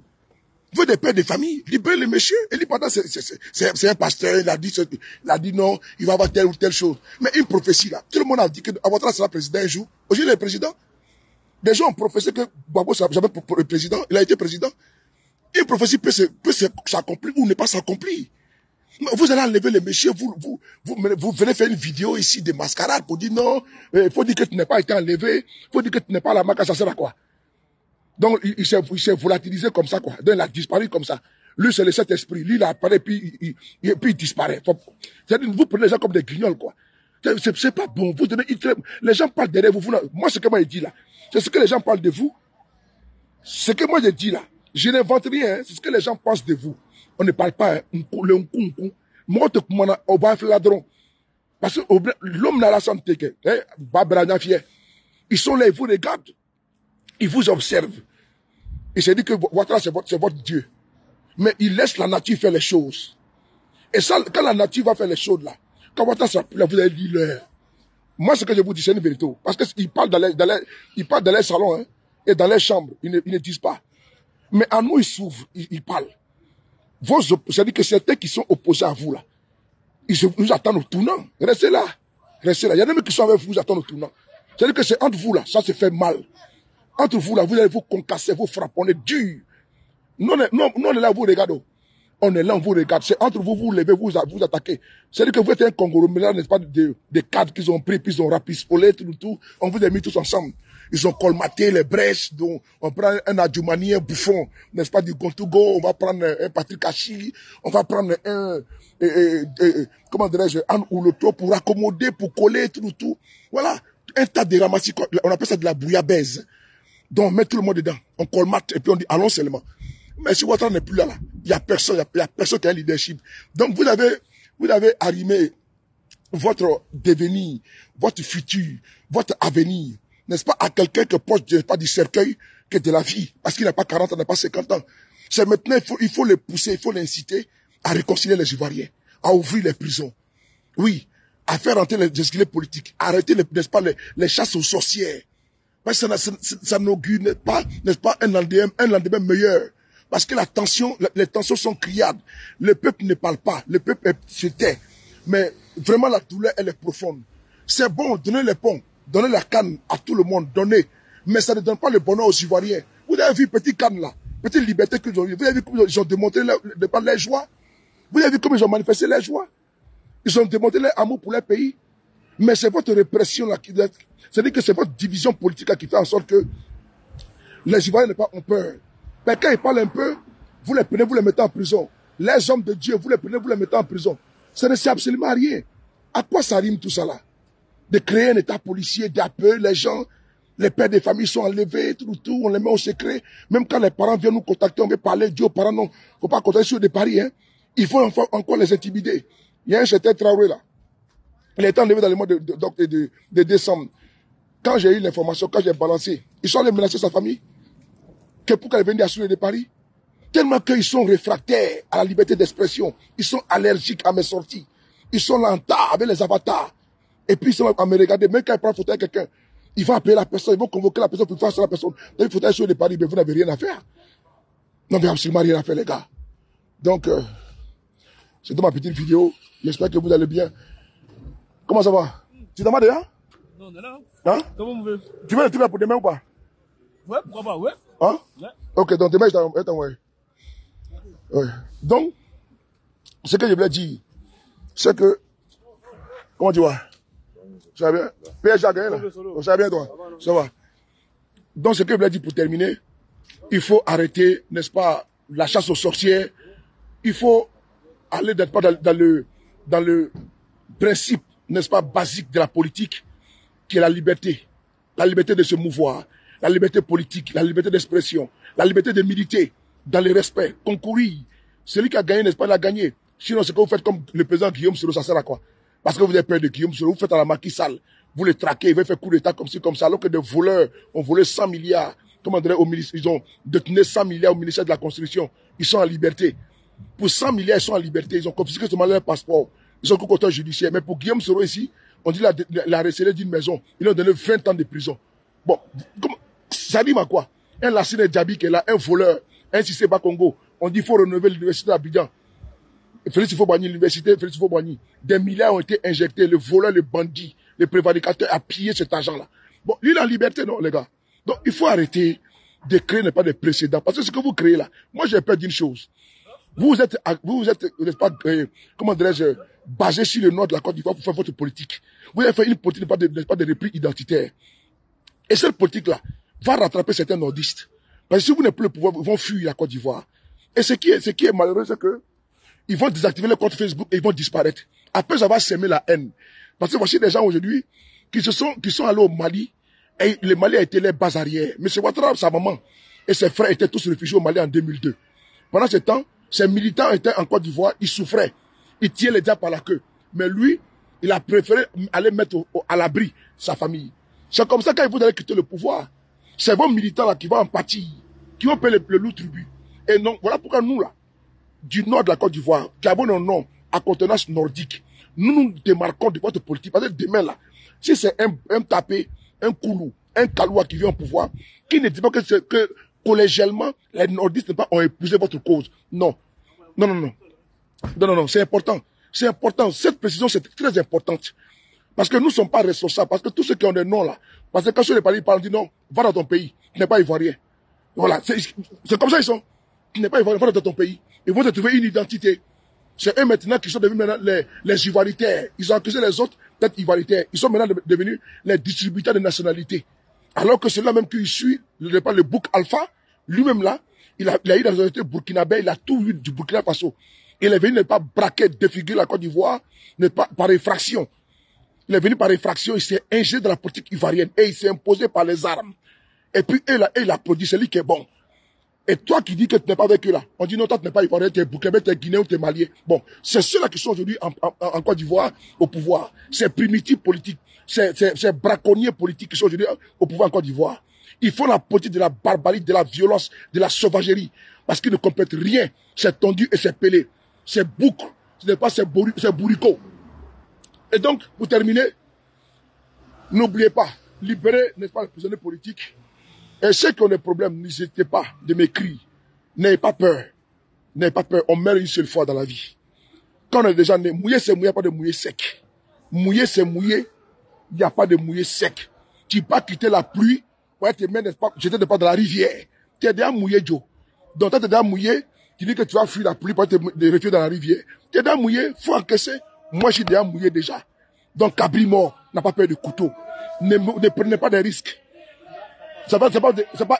Vous êtes des pères de famille. Libérez le monsieur. Eli Pada, c'est un pasteur. Il a dit non, il va avoir telle ou telle chose. Mais une prophétie là. Tout le monde a dit que Ouattara sera président un jour. Aujourd'hui, il est président. Des gens ont prophétisé que Gbagbo sera jamais président. Il a été président. Une prophétie peut s'accomplir ou ne pas s'accomplir. Vous allez enlever le monsieur, vous venez faire une vidéo ici de mascarade pour dire non, il faut dire que tu n'es pas été enlevé, il faut dire que tu n'es pas la marque, ça sert à quoi? Donc, il s'est volatilisé comme ça, quoi. Donc, il a disparu comme ça. Lui, c'est le Saint-Esprit. Lui, il apparaît, puis il disparaît. C'est-à-dire, vous prenez les gens comme des guignols, quoi. C'est pas bon. Les gens parlent derrière vous. Moi, ce que moi, je dis là, c'est ce que les gens parlent de vous. Ce que moi, je dis là, je n'invente rien, hein, c'est ce que les gens pensent de vous. On ne parle pas, hein, le nkunku. Moi, on va faire ladron. Parce que l'homme n'a la santé. Ils sont là, ils vous regardent. Ils vous observent. Ils se disent que Ouattara, c'est votre Dieu. Mais il laisse la nature faire les choses. Et ça, quand la nature va faire les choses là, quand Ouattara sera plus là, vous allez dire, moi, ce que je vous dis, c'est une vérité. Parce qu'ils parlent dans les salons, hein, et dans les chambres. Ils ne disent pas. Mais en nous, ils s'ouvrent, ils parlent. C'est-à-dire que certains qui sont opposés à vous là, ils nous attendent au tournant. Restez là. Restez là. Il y a des mecs qui sont avec vous, vous attendent au tournant. C'est-à-dire que c'est entre vous là, ça se fait mal. Entre vous là, vous allez vous concasser, vous frapper, on est dur. Nous, on est là, vous regardez. On est là, on vous regarde. C'est entre vous, vous levez, vous attaquez. C'est-à-dire que vous êtes un Congolais, mais là, n'est-ce pas, des cadres qu'ils ont pris, puis ils ont rapispolé, tout. On vous a mis tous ensemble. Ils ont colmaté les brèches, donc on prend un Adjoumani, un Bouffon, n'est-ce pas, du Gontougo, on va prendre un Patrick Hachi, on va prendre comment dirais-je, un Ouloto pour accommoder, pour coller, tout. Voilà. Un tas de ramassis, on appelle ça de la bouillabaisse. Donc, on met tout le monde dedans. On colmate, et puis on dit, allons seulement. Mais si Ouattara n'est plus là, il y a personne qui a un leadership. Donc, vous avez arrimé votre devenir, votre futur, votre avenir, n'est-ce pas, à quelqu'un qui est proche, pas du cercueil, que de la vie, parce qu'il n'a pas 40 ans, n'a pas 50 ans. C'est maintenant, il faut le pousser, il faut l'inciter à réconcilier les Ivoiriens, à ouvrir les prisons. Oui, à faire entrer les exilés politiques, à arrêter, n'est-ce pas, les chasses aux sorcières. Parce que ça n'augure pas, n'est-ce pas, un lendemain meilleur. Parce que les tensions sont criardes. Le peuple ne parle pas, le peuple se tait. Mais vraiment, la douleur, elle est profonde. C'est bon, donner les ponts, donner la canne à tout le monde, donner. Mais ça ne donne pas le bonheur aux Ivoiriens. Vous avez vu petit canne là, petite liberté qu'ils ont eu. Vous avez vu comment ils ont démontré leur joie. Vous avez vu comment ils ont manifesté leur joie. Ils ont démontré leur amour pour leur pays. Mais c'est votre répression là c'est-à-dire que c'est votre division politique là qui fait en sorte que les Ivoiriens ont peur. Mais quand ils parlent un peu, vous les prenez, vous les mettez en prison. Les hommes de Dieu, vous les prenez, vous les mettez en prison. Ça ne sert absolument à rien. À quoi ça rime tout ça là? De créer un état policier, d'appeler les gens, les pères des familles sont enlevés, tout, on les met au secret. Même quand les parents viennent nous contacter, on veut parler, Dieu aux parents, non, faut pas contacter sur des paris, hein. Il faut encore les intimider. Il y a un certain Traoré là. Il a été enlevé dans le mois de décembre. Quand j'ai eu l'information, quand j'ai balancé, ils sont allés menacer sa famille. Que pour qu'elle vienne assurer de Paris. Tellement qu'ils sont réfractaires à la liberté d'expression. Ils sont allergiques à mes sorties. Ils sont là en tas avec les avatars. Et puis ils sont à me regarder. Même quand ils prennent photo avec quelqu'un, ils vont appeler la personne, ils vont convoquer la personne pour faire sur la personne. Donc il faut assurer de Paris, mais vous n'avez rien à faire. Non, mais absolument rien à faire, les gars. Donc, c'était ma petite vidéo. J'espère que vous allez bien. Comment ça va? Tu t'en vas déjà? Non, on est là. Hein? Comment vous voulez? Tu veux le truc là pour demain ou pas? Ouais, pourquoi pas, ouais. Hein? Ouais. Ok, donc demain, je t'envoie. Ouais. Donc, ce que je voulais dire, c'est que, comment tu vas? Ça va bien? PSG a gagné là? Ça va bien toi? Ça va. Donc, ce que je voulais dire pour terminer, il faut arrêter, n'est-ce pas, la chasse aux sorcières. Il faut aller dans le principe, n'est-ce pas, basique de la politique, qui est la liberté. La liberté de se mouvoir, la liberté politique, la liberté d'expression, la liberté de militer, dans le respect, concourir. Celui qui a gagné, n'est-ce pas, il a gagné. Sinon, c'est que vous faites comme le président Guillaume Soro, ça sert à quoi? Parce que vous avez peur de Guillaume Soro, vous faites à la Macky Sall, vous les traquez, vous faites coup d'état comme ci, comme ça, alors que des voleurs ont volé 100 milliards, comment dirait, ils ont détenu 100 milliards au ministère de la Construction. Ils sont en liberté. Pour 100 milliards, ils sont en liberté. Ils ont confisqué seulement leur passeport. Ils ont un contrôle judiciaire. Mais pour Guillaume Soro ici, on dit la recelé d'une maison. Ils lui ont donné 20 ans de prison. Bon, ça rime à quoi? Un Lassine Djabi qui est là, un voleur, un Sissé Congo. On dit qu'il faut renouveler l'université d'Abidjan. Félix Houphouët-Boigny, l'université Félix Houphouët-Boigny. Des milliards ont été injectés. Le voleur, le bandit, le prévaricateur a pillé cet argent-là. Bon, lui, il est en liberté, non, les gars? Donc, il faut arrêter de créer pas de précédents. Parce que ce que vous créez là, moi, j'ai peur d'une chose. Vous êtes, n'est-ce pas, comment dirais-je, basé sur le nord de la Côte d'Ivoire pour faire votre politique. Vous avez fait une politique, n'est-ce pas, de repli identitaire. Et cette politique-là va rattraper certains nordistes. Parce que si vous n'avez plus le pouvoir, ils vont fuir la Côte d'Ivoire. Et ce qui est malheureux, c'est que ils vont désactiver le compte Facebook et ils vont disparaître. Après avoir semé la haine. Parce que voici des gens aujourd'hui qui sont allés au Mali et le Mali a été leur base arrière. M. Ouattara, sa maman et ses frères étaient tous réfugiés au Mali en 2002. Pendant ce temps, ces militants étaient en Côte d'Ivoire, ils souffraient. Il tient les diables par la queue. Mais lui, il a préféré aller mettre à l'abri sa famille. C'est comme ça quand vous allez quitter le pouvoir. C'est vos militants là qui vont en pâtir, qui vont payer le lourd tribut. Et non, voilà pourquoi nous là, du nord de la Côte d'Ivoire, qui avons un nom à contenance nordique, nous nous démarquons de votre politique. Parce que demain là, si c'est un tapé, un koulou, un kaloua qui vient au pouvoir, qui ne dit pas que collégialement, les nordistes ont épousé votre cause. Non. Non, non, non. Non, non, non, c'est important. C'est important. Cette précision, c'est très importante. Parce que nous ne sommes pas responsables. Parce que tous ceux qui ont des noms là, parce que quand je les parle, ils parlent, disent non, va dans ton pays. Tu n'es pas ivoirien. Voilà. C'est comme ça ils sont. Tu n'es pas ivoirien, va dans ton pays. Ils vont te trouver une identité. C'est eux maintenant qui sont devenus maintenant les ivoiritaires. Ils ont accusé les autres d'être ivoiritaires. Ils sont maintenant devenus les distributeurs de nationalité. Alors que celui-là même qui suit, le bouc alpha, lui-même là, il a eu la nationalité burkinabé, il a tout eu du Burkina Faso. Il est venu ne pas braquer, défigurer la Côte d'Ivoire, ne pas par effraction. Il est venu par effraction, il s'est ingéré dans la politique ivoirienne et il s'est imposé par les armes. Et puis, il applaudit, c'est lui qui est bon. Et toi qui dis que tu n'es pas avec eux là, on dit non, toi tu n'es pas ivoirien, tu es burkinabé, tu es guinéen ou tu es malien. Bon, c'est ceux-là qui sont aujourd'hui en Côte d'Ivoire au pouvoir. C'est primitifs politiques, c'est braconniers politiques qui sont aujourd'hui au pouvoir en Côte d'Ivoire. Ils font la politique de la barbarie, de la violence, de la sauvagerie. Parce qu'ils ne complètent rien. C'est tendu et c'est pelé. C'est boucle. Ce n'est pas c'est bourricot. Et donc, pour terminer, n'oubliez pas, libérer, n'est-ce pas, les prisonniers politiques. Et ceux qui ont des problèmes, n'hésitez pas de m'écrire. N'ayez pas peur. N'ayez pas peur. On meurt une seule fois dans la vie. Quand on est déjà né, mouiller, c'est mouiller, pas de mouiller sec. Mouiller, c'est mouiller. Il n'y a pas de mouiller sec. Tu ne peux pas quitter la pluie pour te mettre, n'est-ce pas, jeter pas dans la rivière. Tu es déjà mouillé, Joe. Donc, quand tu es déjà mouillé, tu dis que tu vas fuir la pluie pour te réfugier dans la rivière. Tu es déjà mouillé, faut encaisser. Moi, je suis déjà mouillé déjà. Donc, cabri mort n'a pas peur de couteau. Ne prenez pas de risques. C'est pas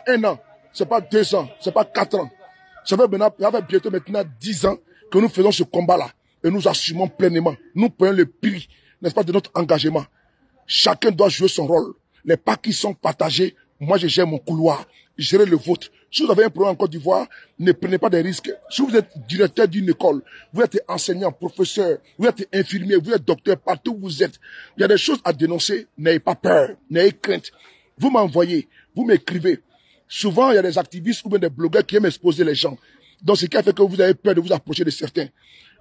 1 an, c'est pas 2 ans, c'est pas 4 ans. Ça fait bientôt maintenant 10 ans que nous faisons ce combat-là. Et nous assumons pleinement. Nous payons le prix, n'est-ce pas, de notre engagement. Chacun doit jouer son rôle. Les paquets sont partagés. Moi, je gère mon couloir. Je gère le vôtre. Si vous avez un problème en Côte d'Ivoire, ne prenez pas de risques. Si vous êtes directeur d'une école, vous êtes enseignant, professeur, vous êtes infirmier, vous êtes docteur, partout où vous êtes, il y a des choses à dénoncer. N'ayez pas peur, n'ayez crainte. Vous m'envoyez, vous m'écrivez. Souvent, il y a des activistes ou bien des blogueurs qui aiment exposer les gens. Donc, ce qui a fait que vous avez peur de vous approcher de certains.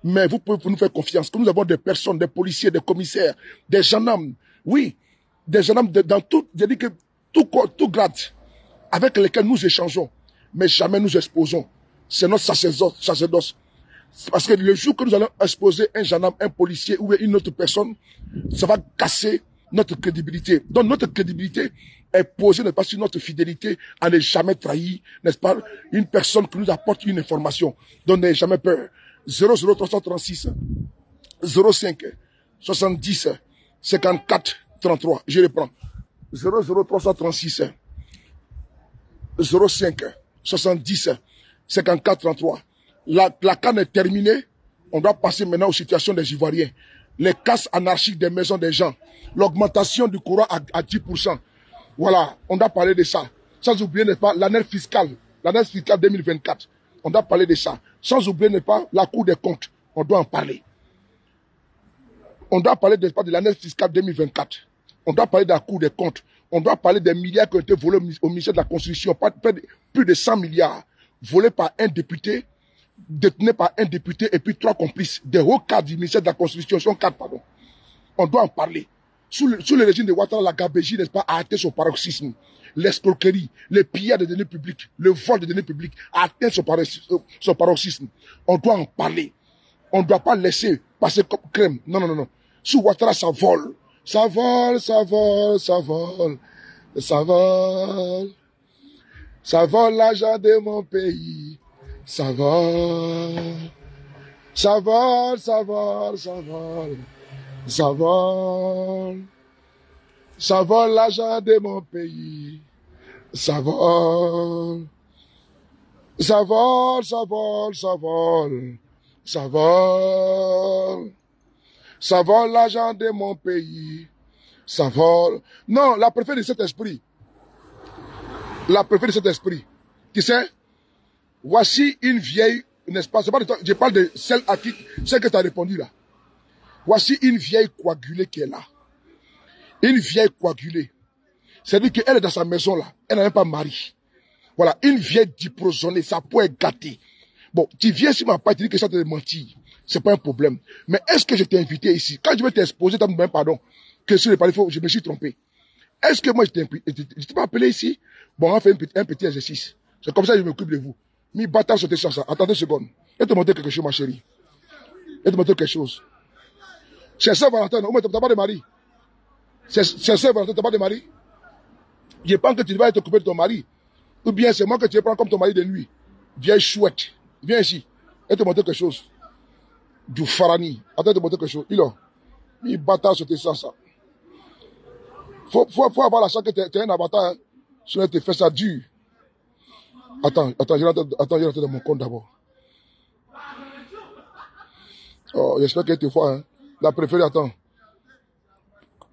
Mais vous pouvez nous faire confiance. Que nous avons des personnes, des policiers, des commissaires, des gendarmes. Oui, des gendarmes dans tout, j'ai dit que tout grade avec lesquels nous échangeons. Mais jamais nous exposons. C'est notre sacerdoce. Parce que le jour que nous allons exposer un gendarme, un policier ou une autre personne, ça va casser notre crédibilité. Donc notre crédibilité est posée, n'est-ce pas, sur notre fidélité à ne jamais trahir, n'est-ce pas, une personne qui nous apporte une information. Donc n'ayez jamais peur. 00336 05 70 54 33. Je reprends. 00336 05 70 54 33. La canne est terminée. On doit passer maintenant aux situations des Ivoiriens. Les casses anarchiques des maisons des gens. L'augmentation du courant à 10%. Voilà, on doit parler de ça. Sans oublier, n'est-ce pas, l'année fiscale 2024. On doit parler de ça. Sans oublier, n'est-ce pas, la Cour des comptes. On doit en parler. On doit parler, n'est-ce pas, de l'année fiscale 2024. On doit parler de la Cour des comptes. On doit parler des milliards qui ont été volés au ministère de la Constitution. Plus de 100 milliards volés par un député, détenus par un député et puis 3 complices. Des hauts cadres du ministère de la Constitution, 4, pardon. On doit en parler. Sous le régime de Ouattara, la gabégie, n'est-ce pas, a atteint son paroxysme. L'escroquerie, le pillage des données publiques, le vol des données publiques a atteint son paroxysme. On doit en parler. On ne doit pas laisser passer comme crème. Non, non, non, non. Sous Ouattara, ça vole. Ça vole, ça vole, ça vole. Ça vole. Ça vole l'argent de mon pays. Ça vole. Ça vole, ça vole, ça vole. Ça vole. Ça vole l'argent de mon pays. Ça vole. Ça vole, ça vole, ça vole. Ça vole. Ça vole l'argent de mon pays. Ça vole. Non, la préférée de cet esprit. La préférée de cet esprit. Tu sais, voici une vieille n'est-ce pas, je parle de celle que tu as répondu là. Voici une vieille coagulée qui est là. Une vieille coagulée. C'est-à-dire qu'elle est dans sa maison là. Elle n'a même pas mari. Voilà, une vieille diprosonnée, sa peau est gâtée. Bon, tu viens sur ma page, tu dis que ça te mentir. C'est pas un problème. Mais est-ce que je t'ai invité ici? Quand je vais t'exposer, tu as même pardon. Que sur les parler, je me suis trompé. Est-ce que moi je t'ai pas appelé ici? Bon, on va faire un petit exercice. C'est comme ça que je m'occupe de vous. Mi bâtard sauter sur ça. Attendez une seconde. Je vais te montrer quelque chose, ma chérie. Je vais te montrer quelque chose. C'est Saint-Valentin, non? Tu n'as pas de mari. C'est Saint-Valentin, tu n'as pas de mari. Je pense que tu vas être occupé de ton mari. Ou bien c'est moi que tu prends comme ton mari de nuit. Vieille chouette. Viens ici. Je vais te montrer quelque chose. Du farani. Attends, je vais te montrer quelque chose. Il bâtard sauter sur ça. Faut avoir la chance que tu es un avatar. Hein. Sinon, tu fais ça dur. Attends, je rentre dans mon compte d'abord. Oh, j'espère qu'elle te voit. Hein. La préférée, attends.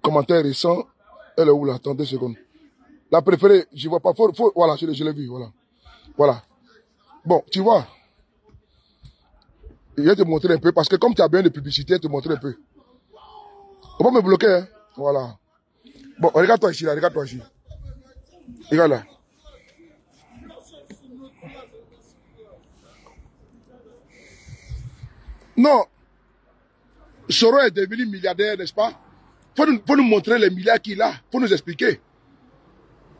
Commentaire récent. Elle est où là? Attends 2 secondes. La préférée, je vois pas. Voilà, je l'ai vu. Voilà. Bon, tu vois. Je vais te montrer un peu. Parce que comme tu as bien de publicité, je vais te montrer un peu. On va me bloquer. Hein. Voilà. Bon, regarde-toi ici, là. Regarde-toi ici. Regarde là. Non. Soro est devenu milliardaire, n'est-ce pas? Faut nous montrer les milliards qu'il a. Faut nous expliquer.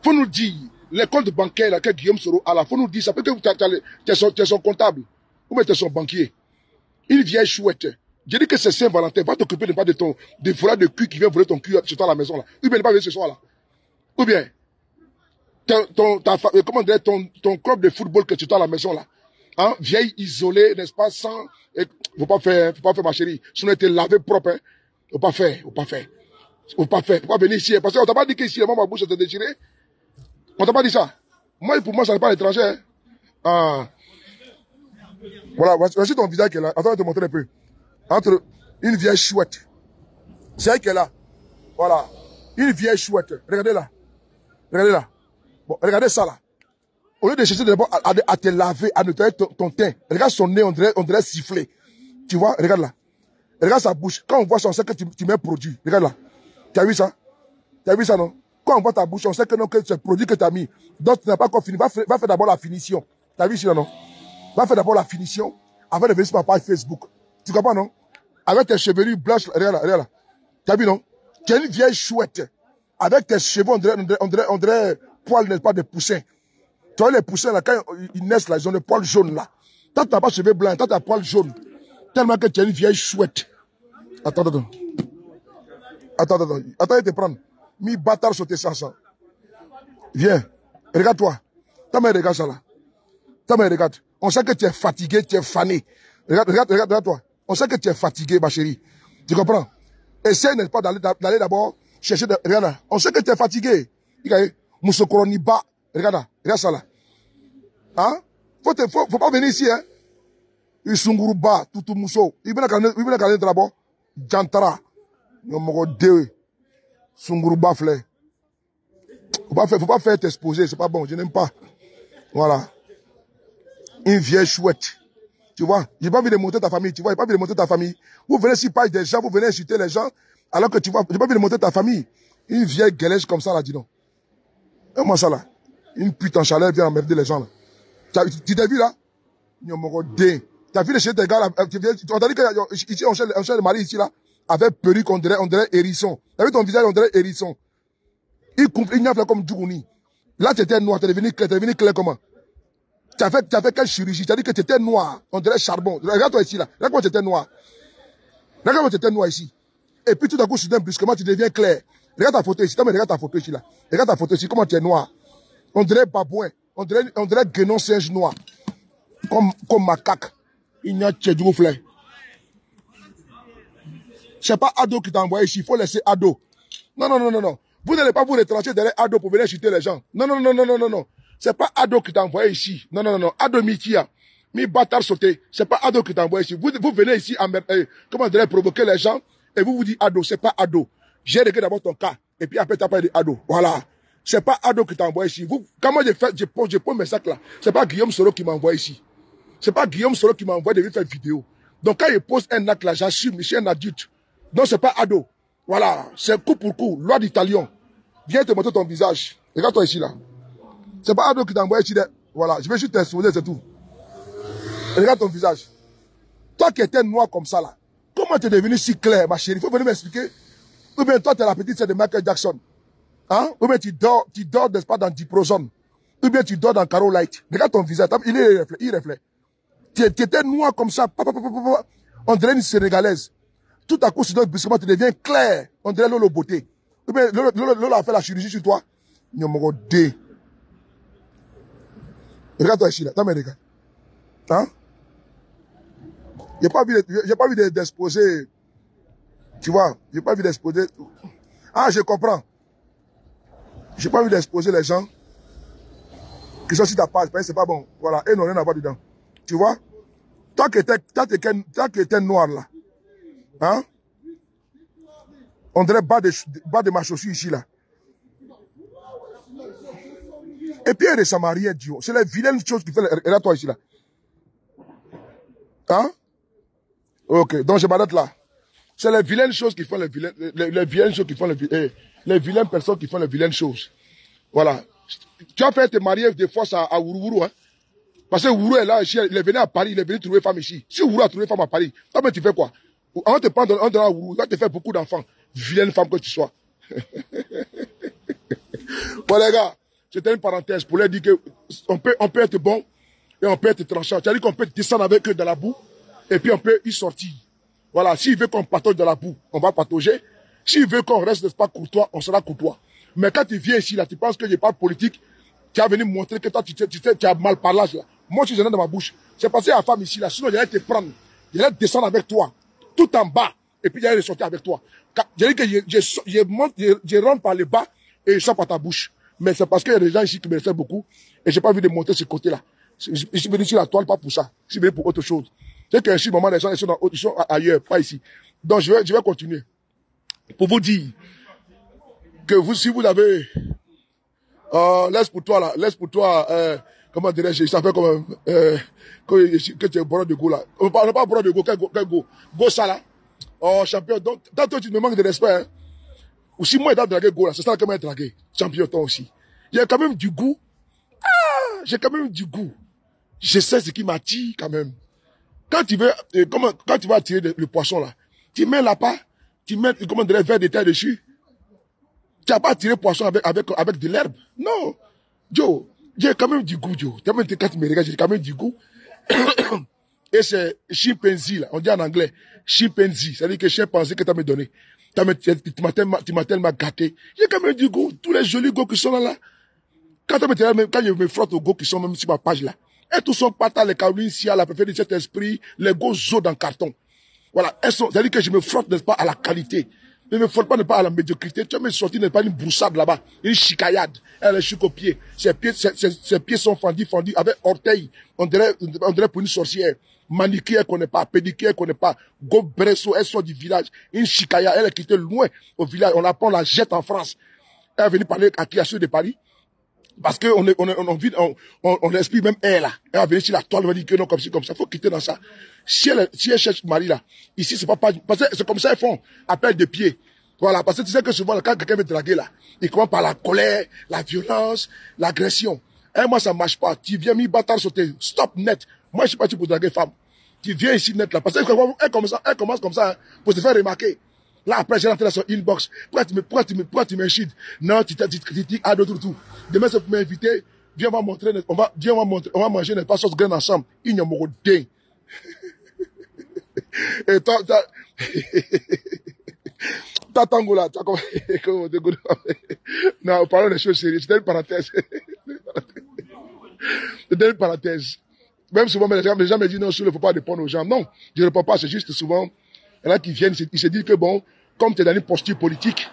Faut nous dire, les comptes bancaires là, que Guillaume Soro a là, faut nous dire, ça peut que tu es son comptable. Ou bien tu es son banquier. Une vieille chouette. J'ai dit que c'est Saint-Valentin. Va t'occuper pas de des voleurs de cul qui viennent voler ton cul chez toi à la maison là. Ou bien ne pas venir ce soir là. Ou bien, ton club de football que tu as à la maison là. Hein, vieille isolée, n'est-ce pas, sans, faut pas faire ma chérie. Sinon, tu es lavé propre, hein. Faut pas faire. Faut pas venir ici, parce qu'on t'a pas dit qu'ici, ma bouche était déchirée. On t'a pas dit ça. Moi, pour moi, ça n'est pas l'étranger, hein. Ah. Voilà, voici ton visage qui est là. Attends, je vais te montrer un peu. Entre une vieille chouette. C'est elle qui est là. Voilà. Une vieille chouette. Regardez là. Bon, regardez ça là. Au lieu de chercher d'abord à te laver, à nettoyer ton teint, regarde son nez, on dirait sifflé. Tu vois, regarde là. Regarde sa bouche. Quand on voit ça, on sait que tu mets produit. Regarde là. Tu as vu ça? Tu as vu ça, non? Quand on voit ta bouche, on sait que non, que c'est produit que tu as mis. Donc, tu n'as pas encore fini. Va faire d'abord la finition. Tu as vu ça, non? Va faire d'abord la finition avant de venir sur ma page Facebook. Tu comprends, non? Avec tes chevelures blanches, regarde là. Tu as vu, non? Tu es une vieille chouette. Avec tes cheveux, on dirait poils, n'est-ce pas, de poussins. Tu vois les poussins là, quand ils naissent là, ils ont des poils jaunes là. Toi, tu n'as pas cheveux blancs, toi, tu as poils jaunes. Tellement que tu es une vieille chouette. Attends, je te prends. Mi bâtard sauter ça. Viens, regarde-toi. T'as me regarde ça là. Regarde. On sait que tu es fatigué, tu es fané. Regarde-toi. On sait que tu es fatigué, ma chérie. Tu comprends? Essaye, n'est-ce pas, d'aller d'abord chercher regarde là. On sait que tu es fatigué. Moussokoroni ba. Regarde ça là. Hein? Faut pas venir ici, hein? Isunguruba, tutu muso. Il vient à caler d'abord. Jantara. Numéro 2. Sunguruba flé. Faut pas faire t'exposer, c'est pas bon, je n'aime pas. Voilà. Une vieille chouette. Tu vois? J'ai pas envie de monter ta famille, tu vois? J'ai pas envie de monter ta famille. Vous venez sur page des gens, vous venez insulter les gens, alors que tu vois, j'ai pas envie de monter ta famille. Une vieille galèche comme ça là, dis donc. Et moi ça là. Une pute en chaleur vient emmerder les gens là. Tu t'es vu là? Numéro 2. Tu as vu les chez tes gars là? Tu as dit que ici on cherche le mari ici là, avec perruque, on dirait hérisson. Tu as vu ton visage, on dirait hérisson. Il n'y a fait comme Djougouni. Là, tu étais noir, tu es devenu clair comment? Tu as fait quelle chirurgie? Tu as dit que tu étais noir, on dirait charbon. Regarde-toi ici là. Regarde comment tu étais noir. Regarde comment tu étais noir ici. Et puis tout à coup, soudain, brusquement, tu deviens clair. Regarde ta photo ici. Regarde ta photo ici là. Regarde ta photo ici, comment tu es noir. On dirait babouin. On dirait guénon singe noir. Comme macaque. Il n'y a que du fleur. C'est pas Ado qui t'a envoyé ici. Il faut laisser Ado. Non. Vous n'allez pas vous retrancher derrière Ado pour venir chuter les gens. Non. C'est pas Ado qui t'a envoyé ici. Non. Ado Mitia. Mi bâtard sauté. C'est pas Ado qui t'a envoyé ici. Vous venez ici comment dirais provoquer les gens et vous dites Ado. C'est pas Ado. J'ai réglé d'abord ton cas. Et puis après, t'as pas dit Ado. Voilà. C'est pas Ado qui t'a envoyé ici. Comment je pose mes sacs là? C'est pas Guillaume Soro qui m'a envoyé ici. C'est pas Guillaume Soro qui m'a envoyé de faire vidéo. Donc quand il pose un acte là, j'assume, je suis un adulte. Donc c'est pas ado. Voilà, c'est coup pour coup, loi du talion. Viens te montrer ton visage. Regarde-toi ici là. C'est pas ado qui t'a envoyé ici. Voilà, je vais juste t'exposer, c'est tout. Regarde ton visage. Toi qui étais noir comme ça là, comment tu es devenu si clair, ma chérie? Il faut venir m'expliquer. Ou bien toi, tu es la petite sœur de Michael Jackson. Hein? Ou bien tu dors, n'est-ce pas, dans Diprozone. Ou bien tu dors dans Caro Light. Regarde ton visage, il reflète. Tu étais noir comme ça, on dirait une Sénégalaise. Tout à coup, sur notre brusquement, tu deviens clair. On dirait Lolo Beauté. Ou bien Lolo a fait la chirurgie sur toi. Nyomoro D. Regarde-toi ici là, t'as mes regards. Hein? J'ai pas envie d'exposer. Tu vois, j'ai pas envie d'exposer. Ah, je comprends. J'ai pas envie d'exposer les gens qui sont sur ta page, parce que c'est pas bon. Voilà, et non, rien à voir dedans. Tu vois? Toi qui étais noir là, hein? On dirait bas de ma chaussure ici là. Et puis il est samarien, Dieu. C'est les vilaines choses qui font. Regarde toi ici là. Hein? Ok, donc je m'arrête là. C'est les vilaines choses qui font les vilaines choses qui font les vilaines personnes qui font les vilaines choses. Voilà. Tu as fait te marier des fois à Ourourou, hein? Parce que Ourourou est là, il est venu à Paris, il est venu trouver femme ici. Si Ourourou a trouvé femme à Paris, toi, mais tu fais quoi? Avant de te prendre un à Ourourou, tu vas te faire beaucoup d'enfants. Vilaine femme que tu sois. Bon, les gars, c'était une parenthèse pour leur dire qu'on peut être bon et on peut être tranchant. C'est-à-dire qu'on peut descendre avec eux dans la boue et puis on peut y sortir. Voilà, s'il veut qu'on patauge dans la boue, on va patauger. S'il veut qu'on reste, n'est-ce pas, courtois, on sera courtois. Mais quand tu viens ici, là, tu penses que je parle politique, tu as venu me montrer que toi, tu as mal parlage, là. Moi, je suis dans ma bouche. C'est passé à la femme ici, là. Sinon, j'allais te prendre. J'allais descendre avec toi, tout en bas, et puis j'allais sortir avec toi. J'ai dit que je rentre par le bas et je sors par ta bouche. Mais c'est parce qu'il y a des gens ici qui me respectent beaucoup et j'ai pas envie de montrer ce côté-là. Je suis venu sur la toile, pas pour ça. Je suis venu pour autre chose. C'est qu'un moment, les gens ils sont ailleurs, pas ici. Donc, je vais continuer. Pour vous dire que si vous avez, laisse pour toi, comment dirais-je, ça fait comme, que tu es bord de go là. On parle pas bord de go, quel go? Go ça là. Oh, champion. Donc, toi, tu me manques de respect, hein. Ou si moi, je dois draguer go là, c'est ça que moi, draguer. Champion, toi aussi. Il y a quand même du goût. Ah, j'ai quand même du goût. Je sais ce qui m'attire, quand même. Quand tu veux, quand tu vas attirer le poisson là, tu mets là-bas, tu mets, comment dirais, verre de terre dessus. Tu n'as pas attiré le poisson avec de l'herbe. Non. Joe, j'ai quand même du goût, Joe. Quand tu me regardes, j'ai quand même du goût. Et c'est chimpanzee, là. On dit en anglais, chimpanzee. C'est-à-dire que chimpanzé que tu as me donné. Tu m'as tellement gâté. J'ai quand même du goût. Tous les jolis goûts qui sont là. Quand je me frotte aux goûts qui sont même sur ma page là. Et tous sont pas les Caroline Sia, la préférée de cet esprit, les goûts zo dans carton. Voilà. C'est-à-dire que je me frotte, n'est-ce pas, à la qualité. Je ne me frotte pas, n'est-ce pas, à la médiocrité. Tu vas me sortir, n'est-ce pas, une broussade là-bas. Une chicaillade. Elle est chic aux pieds. Ses pieds sont fendus, avec orteils. On dirait pour une sorcière. Manicure, elle connaît pas. Pédicure, elle connaît pas. Go Bresso, elle sort du village. Une chicaillade, elle est quittée loin au village. On la jette en France. Elle est venue parler à qui a de Paris. Parce que on explique même elle là. Elle va venir sur la toile, elle va dire que non, comme ça. Faut quitter dans ça. Si elle cherche mari là, ici c'est pas, parce que c'est comme ça ils font. Appel de pied. Voilà. Parce que tu sais que souvent, quand quelqu'un veut draguer là, il commence par la colère, la violence, l'agression. Et moi, ça marche pas. Tu viens mi bâtard sauter. Stop net. Moi, je suis parti pour draguer femme. Tu viens ici net là. Parce qu'elle commence comme ça, hein, pour se faire remarquer. Là, après, j'ai rentré dans son inbox. Pourquoi tu m'inchides? Non, tu dis à d'autres tout. Demain, c'est pour m'inviter. Viens, on va manger, n'est pas sauce graine ensemble. Il n'y a pas de et toi, t'as tango là, t'as comment non, parlons des choses sérieuses. C'était une parenthèse. C'était une parenthèse. Même souvent, les gens me disent non, il ne faut pas répondre aux gens. Non, je ne réponds pas, c'est juste souvent, il y en a qui viennent, ils se disent que bon, comme tu es dans une posture politique,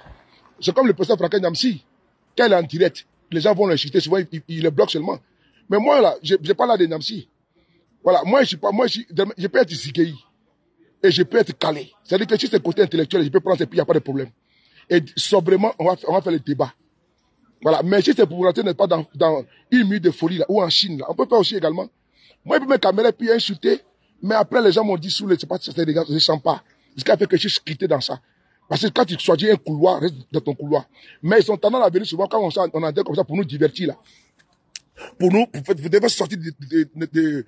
c'est comme le président Franck Nyamsi, quand il est en direct, les gens vont l'insulter, souvent il le bloque seulement. Mais moi là, je parle là de Nyamsi. Voilà, je peux être Zigei et je peux être calé. C'est-à-dire que si c'est côté intellectuel, je peux prendre et puis il n'y a pas de problème. Et sobrement, on va faire le débat. Voilà, mais si c'est pour rentrer, n'est pas dans une minute de folie là, ou en Chine là, on peut faire aussi également. Moi, il peut me caméra puis insulter, mais après, les gens m'ont dit, sous le, c'est pas, ça ne ressent pas. Ce qui a fait que je suis quitté dans ça. Parce que quand tu choisis un couloir, reste dans ton couloir. Mais ils sont tendance à venir souvent quand on entend comme ça pour nous divertir, là. Pour nous, vous devez sortir de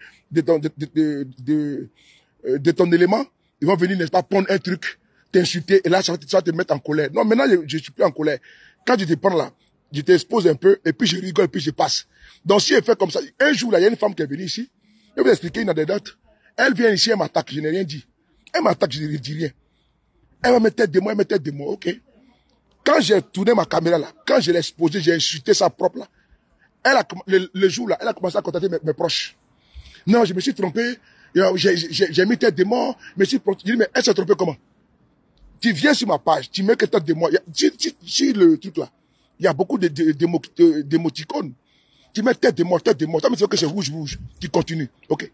ton élément. Ils vont venir, n'est-ce pas, prendre un truc, t'insulter, et là, ça va te mettre en colère. Non, maintenant, je suis plus en colère. Quand je te prends là, je t'expose un peu, et puis je rigole, et puis je passe. Donc, si elle fait comme ça, un jour, là, il y a une femme qui est venue ici, je vais vous expliquer une anecdote. Elle vient ici, elle m'attaque, je n'ai rien dit. Elle m'attaque, je ne dis rien. Elle va me tête de moi, elle me tête de moi, ok. Quand j'ai tourné ma caméra là, quand je l'ai exposé, j'ai insulté sa propre là. Elle a, le jour là, elle a commencé à contacter mes proches. Non, je me suis trompé, j'ai mis tête de mort, je me suis trompé. Je dis, mais elle s'est trompée comment? Tu viens sur ma page, tu mets que tête de mort. Si le truc là, il y a beaucoup d'émoticônes. Tu mets tête de mort, tête de mort. Tu me que c'est rouge, rouge. Tu continues, ok.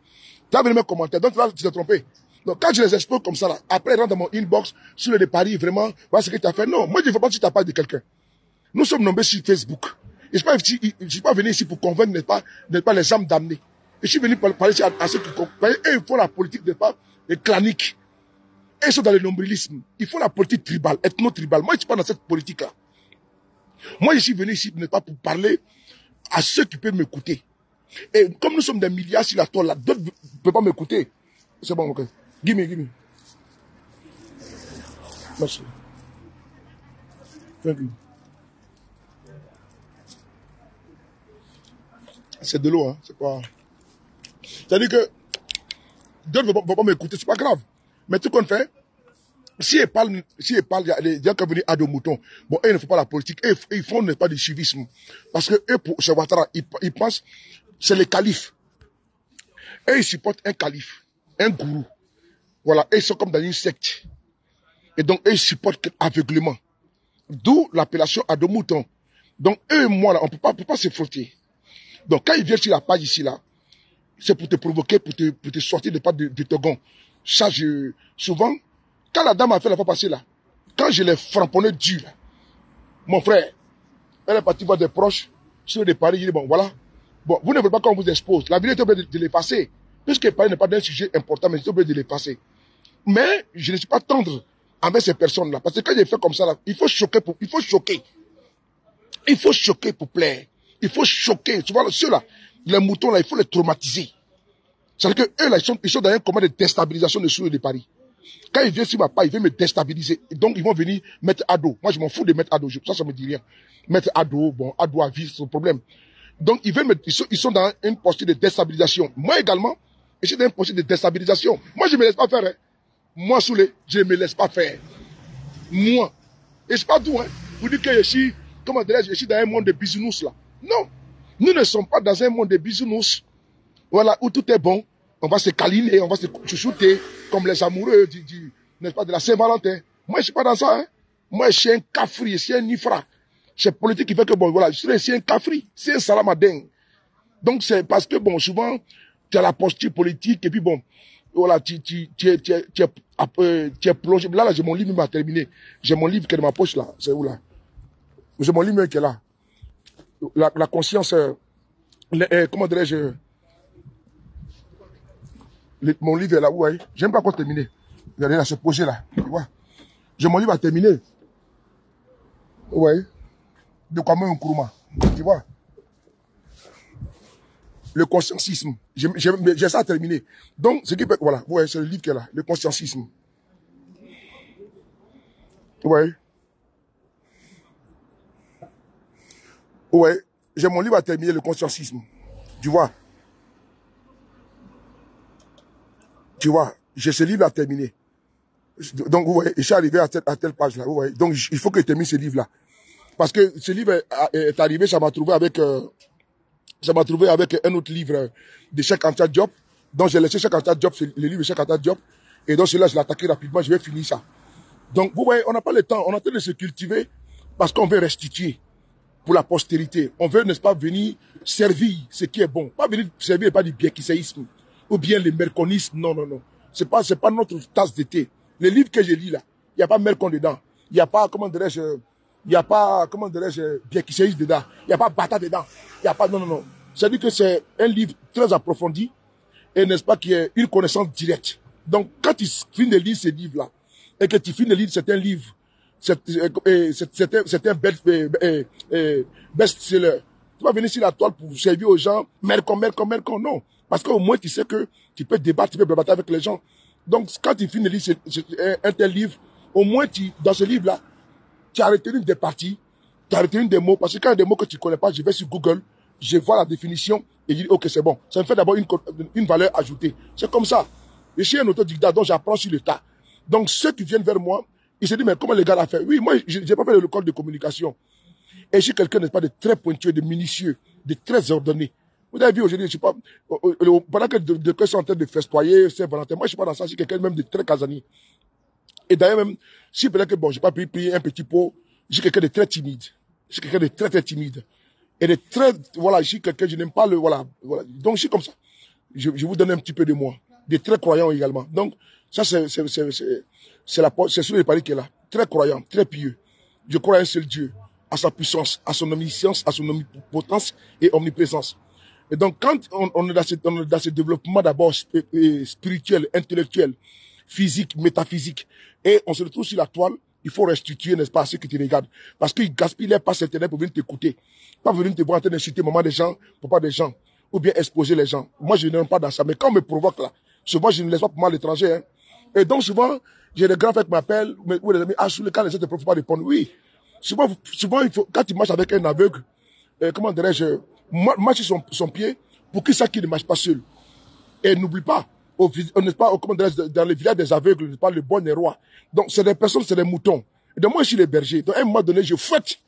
Tu as venu me commenter, donc là, tu t'es trompé. Donc, quand je les expose comme ça, là, après, ils rentrent dans mon inbox, sur le Paris, vraiment, voilà ce que tu as fait. Non, moi, je ne veux pas que tu t'as pas de quelqu'un. Nous sommes nommés sur Facebook. Et je ne suis pas venu ici pour convaincre, n'est-ce pas, les âmes damnées. Je suis venu parler à ceux qui comprennent. Et ils font la politique, n'est-ce pas, clanique. Et ils sont dans le nombrilisme. Ils font la politique tribale, ethno-tribale. Moi, je ne suis pas dans cette politique-là. Moi, je suis venu ici, n'est-ce pas, pour parler à ceux qui peuvent m'écouter. Et comme nous sommes des milliards sur la toile, là, d'autres ne peuvent pas m'écouter. C'est bon, ok. Give me. Merci. Thank you. C'est de l'eau, hein. C'est pas. C'est-à-dire que d'autres ne vont pas m'écouter, c'est pas grave. Mais tout qu'on fait, si elle parle, il y a des gens qui viennent à dos moutons. Bon, eux, ils ne font pas la politique. Eux, ils font pas du civisme. Parce que eux, pour chez Ouattara, ils pensent, c'est le calife. Eux, ils supportent un calife, un gourou. Voilà, eux, ils sont comme dans une secte. Et donc, eux, ils supportent aveuglement. D'où l'appellation à dos moutons. Donc, eux et moi, là, on peut pas se frotter. Donc, quand ils viennent sur la page ici, là, c'est pour te provoquer, pour te sortir de pas de ton. Ça, souvent, quand la dame a fait la fois passée, là, quand je l'ai framponné dur, là, mon frère, elle est partie voir des proches, sur des paris, il dit, bon, voilà. Bon, vous ne voulez pas qu'on vous expose. La vidéo est obligée de l'effacer. Puisque le pari n'est pas d'un sujet important, mais c'est obligé de l'effacer. Mais, je ne suis pas tendre avec ces personnes-là. Parce que quand j'ai fait comme ça, là, il faut choquer. Il faut choquer pour plaire. Il faut choquer. Tu vois, ceux-là, les moutons, là, il faut les traumatiser. C'est-à-dire que eux, là, ils sont dans un combat de déstabilisation de Soulé de Paris. Quand ils viennent sur ma page, ils veulent me déstabiliser. Et donc, ils vont venir mettre à dos. Moi, je m'en fous de mettre à dos. Ça me dit rien. Mettre à dos, bon, à dos à vie, c'est le problème. Donc, ils sont dans une posture de déstabilisation. Moi également, je suis dans une posture de déstabilisation. Moi, je ne me laisse pas faire. Hein. Moi, Soulé, je ne me laisse pas faire. Moi. Et c'est pas tout, hein. Vous dites que je suis, comment dirais-je, je suis dans un monde de bisounours, là. Non. Nous ne sommes pas dans un monde de bisounours. Voilà, où tout est bon. On va se câliner, on va se chouchouter, comme les amoureux n'est-ce pas, de la Saint-Valentin. Moi, je suis pas dans ça, hein. Moi, je suis un cafri, je suis un nifra. C'est politique qui fait que, bon, voilà, je suis un cafri, c'est un salamadin. Donc, c'est parce que, bon, souvent, tu as la posture politique, et puis, bon, voilà, tu es plongé. Là, j'ai mon livre, il m'a terminé. J'ai mon livre qui est dans ma poche, là. C'est où, là? J'ai mon livre qui est là. La conscience, comment dirais-je, mon livre est là, ouais. J'aime pas encore terminer. Regardez là, se poser là. Tu vois. J'ai mon livre à terminer. Ouais. De quoi même un Nkrumah. Tu vois. Le conscientisme. J'ai ça à terminer. Donc, ce qui peut, voilà. Ouais, c'est le livre qui est là. Le conscientisme. Ouais. Ouais. J'ai mon livre à terminer, le conscientisme. Tu vois. Tu vois, j'ai ce livre à terminer. Donc, vous voyez, je suis arrivé à telle page là. Vous voyez. Donc, il faut que je termine ce livre là. Parce que ce livre est arrivé, ça m'a trouvé avec un autre livre de Cheikh Anta Diop. Donc, j'ai laissé Cheikh Anta Diop, le livre de Cheikh Anta Diop. Et donc, celui-là, je l'ai attaqué rapidement, je vais finir ça. Donc, vous voyez, on n'a pas le temps, on est en train de se cultiver parce qu'on veut restituer pour la postérité. On veut, n'est-ce pas, venir servir ce qui est bon. Pas venir servir et pas du bienquiséisme. Ou bien le merconisme, non. C'est pas notre tasse de thé. Le livre que je lis là, il n'y a pas mercon dedans. Il n'y a pas, bienquiséisme dedans. Il n'y a pas bata dedans. Il n'y a pas, non. C'est-à-dire que c'est un livre très approfondi. et n'est-ce pas, qui est une connaissance directe. Donc, quand tu finis de lire ces livres-là, et que tu finis de lire certains livres, c'est un best-seller, tu vas venir sur la toile pour servir aux gens, mercon, non. Parce qu'au moins, tu sais que tu peux débattre, tu peux débattre avec les gens. Donc, quand tu finis de lire un tel livre, au moins, dans ce livre-là, tu as retenu des parties, tu as retenu des mots, parce que quand il y a des mots que tu ne connais pas, je vais sur Google, je vois la définition, et je dis, ok, c'est bon. Ça me fait d'abord une valeur ajoutée. C'est comme ça. Je suis un autodidacte, donc j'apprends sur le tas. Donc, ceux qui viennent vers moi, ils se disent, mais comment les gars l'ont fait? Oui, moi, je n'ai pas fait l'école de communication. Et je suis quelqu'un, n'est-ce pas, de très pointueux, de minutieux, de très ordonné. Vous avez vu aujourd'hui, je ne sais pas, pendant que de sont en train de festoyer Saint-Valentin, moi, je ne suis pas dans ça, je suis quelqu'un même de très casanier. Et d'ailleurs, même, si peut-être que, bon, je n'ai pas pris un petit pot, je suis quelqu'un de très timide. Je suis quelqu'un de très, très timide. Et de très, voilà, je suis quelqu'un, je n'aime pas le, voilà. Donc, je suis comme ça. Je vous donne un petit peu de moi. Des très croyants également. Donc, ça, c'est sur les paris qui est là. Très croyant, très pieux. Je crois à un seul Dieu, à sa puissance, à son omniscience, à son omnipotence et omniprésence. Et donc, quand on est dans ce développement d'abord spirituel, intellectuel, physique, métaphysique, et on se retrouve sur la toile, il faut restituer, n'est-ce pas, à ceux qui te regardent. Parce qu'ils gaspillent pas cette énergie pour venir t'écouter. Pas venir te voir en train d'insulter maman des gens, papa des gens, ou bien exposer les gens. Moi, je n'aime pas dans ça. Mais quand on me provoque là, souvent, je ne laisse pas pour moi à l'étranger. Hein. Et donc, souvent, j'ai des grands frères qui m'appellent, ou des amis, sur le cas, les gens ne peuvent pas répondre. Oui. Souvent, il faut, quand tu marches avec un aveugle, comment dirais-je, marche sur son pied pour qu'il sache qu'il ne marche pas seul. Et n'oublie pas, n'est-ce pas, comment dirais-je, dans les villages des aveugles, n'est-ce pas, le bon est roi. Donc, c'est des personnes, c'est des moutons. Et donc, moi, je suis les bergers. Donc, à un moment donné, je fouette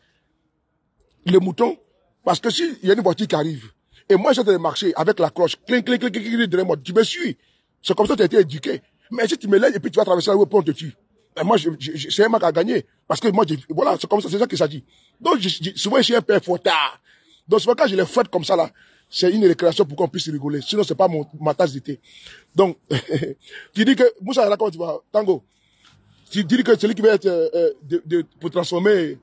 les moutons, parce que s'il y a une voiture qui arrive, et moi, j'étais marcher avec la cloche, clink, derrière moi, tu me suis. C'est comme ça que tu as été éduqué. Mais si tu me lèves et puis tu vas traverser la rue, on te tue. Et moi, c'est un match à gagner. Parce que moi, voilà, c'est comme ça, c'est ça qu'il s'agit. Donc, souvent, je suis un peu fauttard. Donc, souvent, quand je les fouette comme ça, là, c'est une récréation pour qu'on puisse rigoler. Sinon, c'est pas ma tasse d'été. Donc, tu dis que, Moussa, là, comment tu vas, Tango? Tu dis que celui qui va être, pour transformer,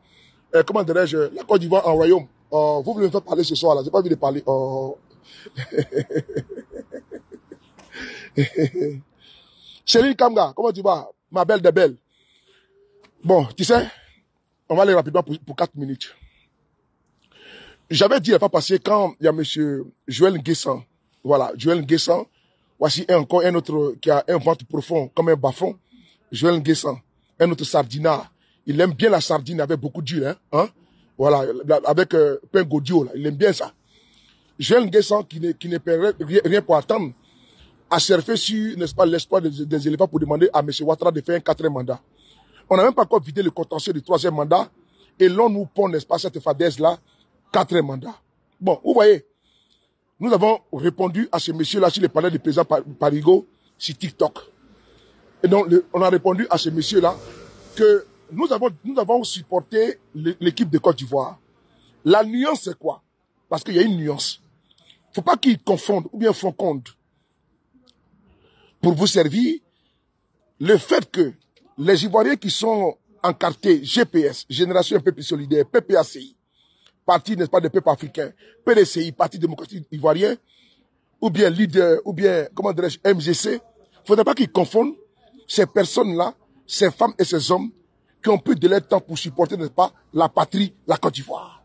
comment dirais-je, la Côte d'Ivoire en royaume. Vous voulez me faire parler ce soir, là. J'ai pas envie de parler. Chérie Kamga, comment tu vas? Ma belle de belle. Bon, tu sais, on va aller rapidement pour 4 minutes. J'avais dit la fois passée quand il y a monsieur Joël Nguessan. Voilà, Joël Nguessan. Voici encore un autre qui a un ventre profond comme un bas-fond. Joël Nguessan. Un autre sardinard. Il aime bien la sardine avec beaucoup d'huile, hein. Voilà, avec pain godio, là. Il aime bien ça. Joël Nguessan qui ne paierait rien pour attendre à surfer sur, n'est-ce pas, l'espoir des éléphants pour demander à M. Ouattara de faire un 4e mandat. On n'a même pas encore vidé le contentieux du 3e mandat et l'on nous pond, n'est-ce pas, cette fadaise-là, 4e mandat. Bon, vous voyez, nous avons répondu à ce monsieur-là sur le panel du président Parigo sur TikTok. Et donc, on a répondu à ce monsieur-là que nous avons supporté l'équipe de Côte d'Ivoire. La nuance, c'est quoi? Parce qu'il y a une nuance. Il ne faut pas qu'ils confondent ou bien font compte pour vous servir le fait que les Ivoiriens qui sont encartés GPS, Génération un peu plus solidaire, PPACI, Parti, n'est-ce pas, des peuples africains, PDCI, Parti démocratique ivoirien, ou bien leader, ou bien, comment dirais-je, MGC, il ne faudrait pas qu'ils confondent ces personnes-là, ces femmes et ces hommes qui ont pris de leur temps pour supporter, n'est-ce pas, la patrie, la Côte d'Ivoire.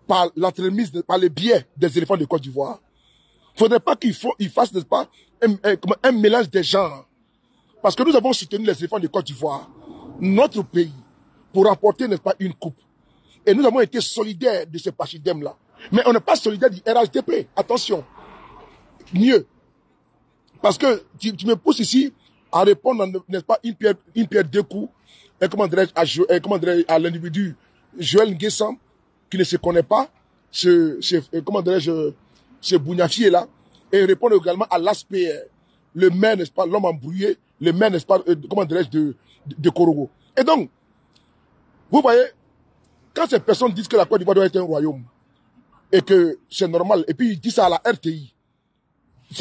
Par l'entremise, par les biais des éléphants de Côte d'Ivoire. Il ne faudrait pas qu'ils fassent, n'est-ce pas, un mélange des genres. Parce que nous avons soutenu les éléphants de Côte d'Ivoire, notre pays, pour remporter, n'est-ce pas, une coupe. Et nous avons été solidaires de ce pachyderme-là. Mais on n'est pas solidaires du RHDP. Attention. Mieux. Parce que tu me pousses ici à répondre, n'est-ce pas, une pierre deux coups, et comment dirais-je, à l'individu Joël Nguessan, qui ne se connaît pas, comment dirais-je, ce bougnafier-là, et répondre également à l'ASPR, le maire, n'est-ce pas, l'homme embrouillé, le maire, n'est-ce pas, comment dirais-je, de Korogo. Et donc, vous voyez, quand ces personnes disent que la Côte d'Ivoire doit être un royaume, et que c'est normal, et puis il dit ça à la RTI,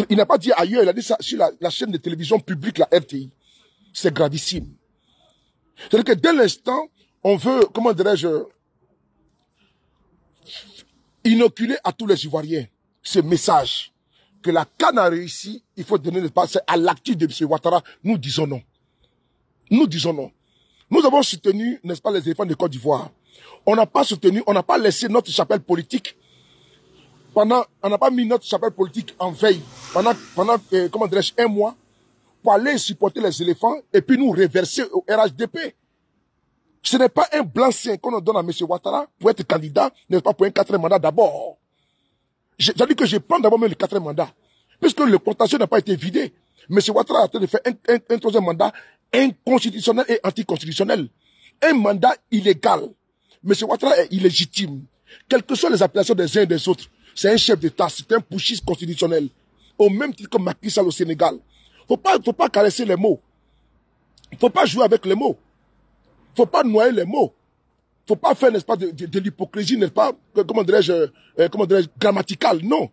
il n'a pas dit ailleurs, il a dit ça sur la chaîne de télévision publique, la RTI. C'est gravissime. C'est-à-dire que dès l'instant, on veut, comment dirais-je, inoculer à tous les Ivoiriens ce message que la CAN a réussi, il faut donner l'espace à l'actif de M. Ouattara. Nous disons non. Nous disons non. Nous avons soutenu, n'est-ce pas, les éléphants de Côte d'Ivoire. On n'a pas soutenu, on n'a pas laissé notre chapelle politique on n'a pas mis notre chapelle politique en veille pendant comment dirais-je, un mois pour aller supporter les éléphants et puis nous reverser au RHDP. Ce n'est pas un blanc-seing qu'on donne à M. Ouattara pour être candidat, n'est-ce pas, pour un 4e mandat d'abord. J'ai-à-dire que je prends d'abord même le 4e mandat. Puisque le contentieux n'a pas été vidé. M. Ouattara a en train de faire un 3e mandat inconstitutionnel et anticonstitutionnel. Un mandat illégal. M. Ouattara est illégitime. Quelles que soient les appellations des uns et des autres, c'est un chef d'État, c'est un putschiste constitutionnel. Au même titre que Macky Sall au Sénégal. Faut pas caresser les mots. Faut pas jouer avec les mots. Faut pas noyer les mots. Faut pas faire, n'est-ce pas, de l'hypocrisie, n'est-ce pas, comment dirais-je, grammaticale. Non.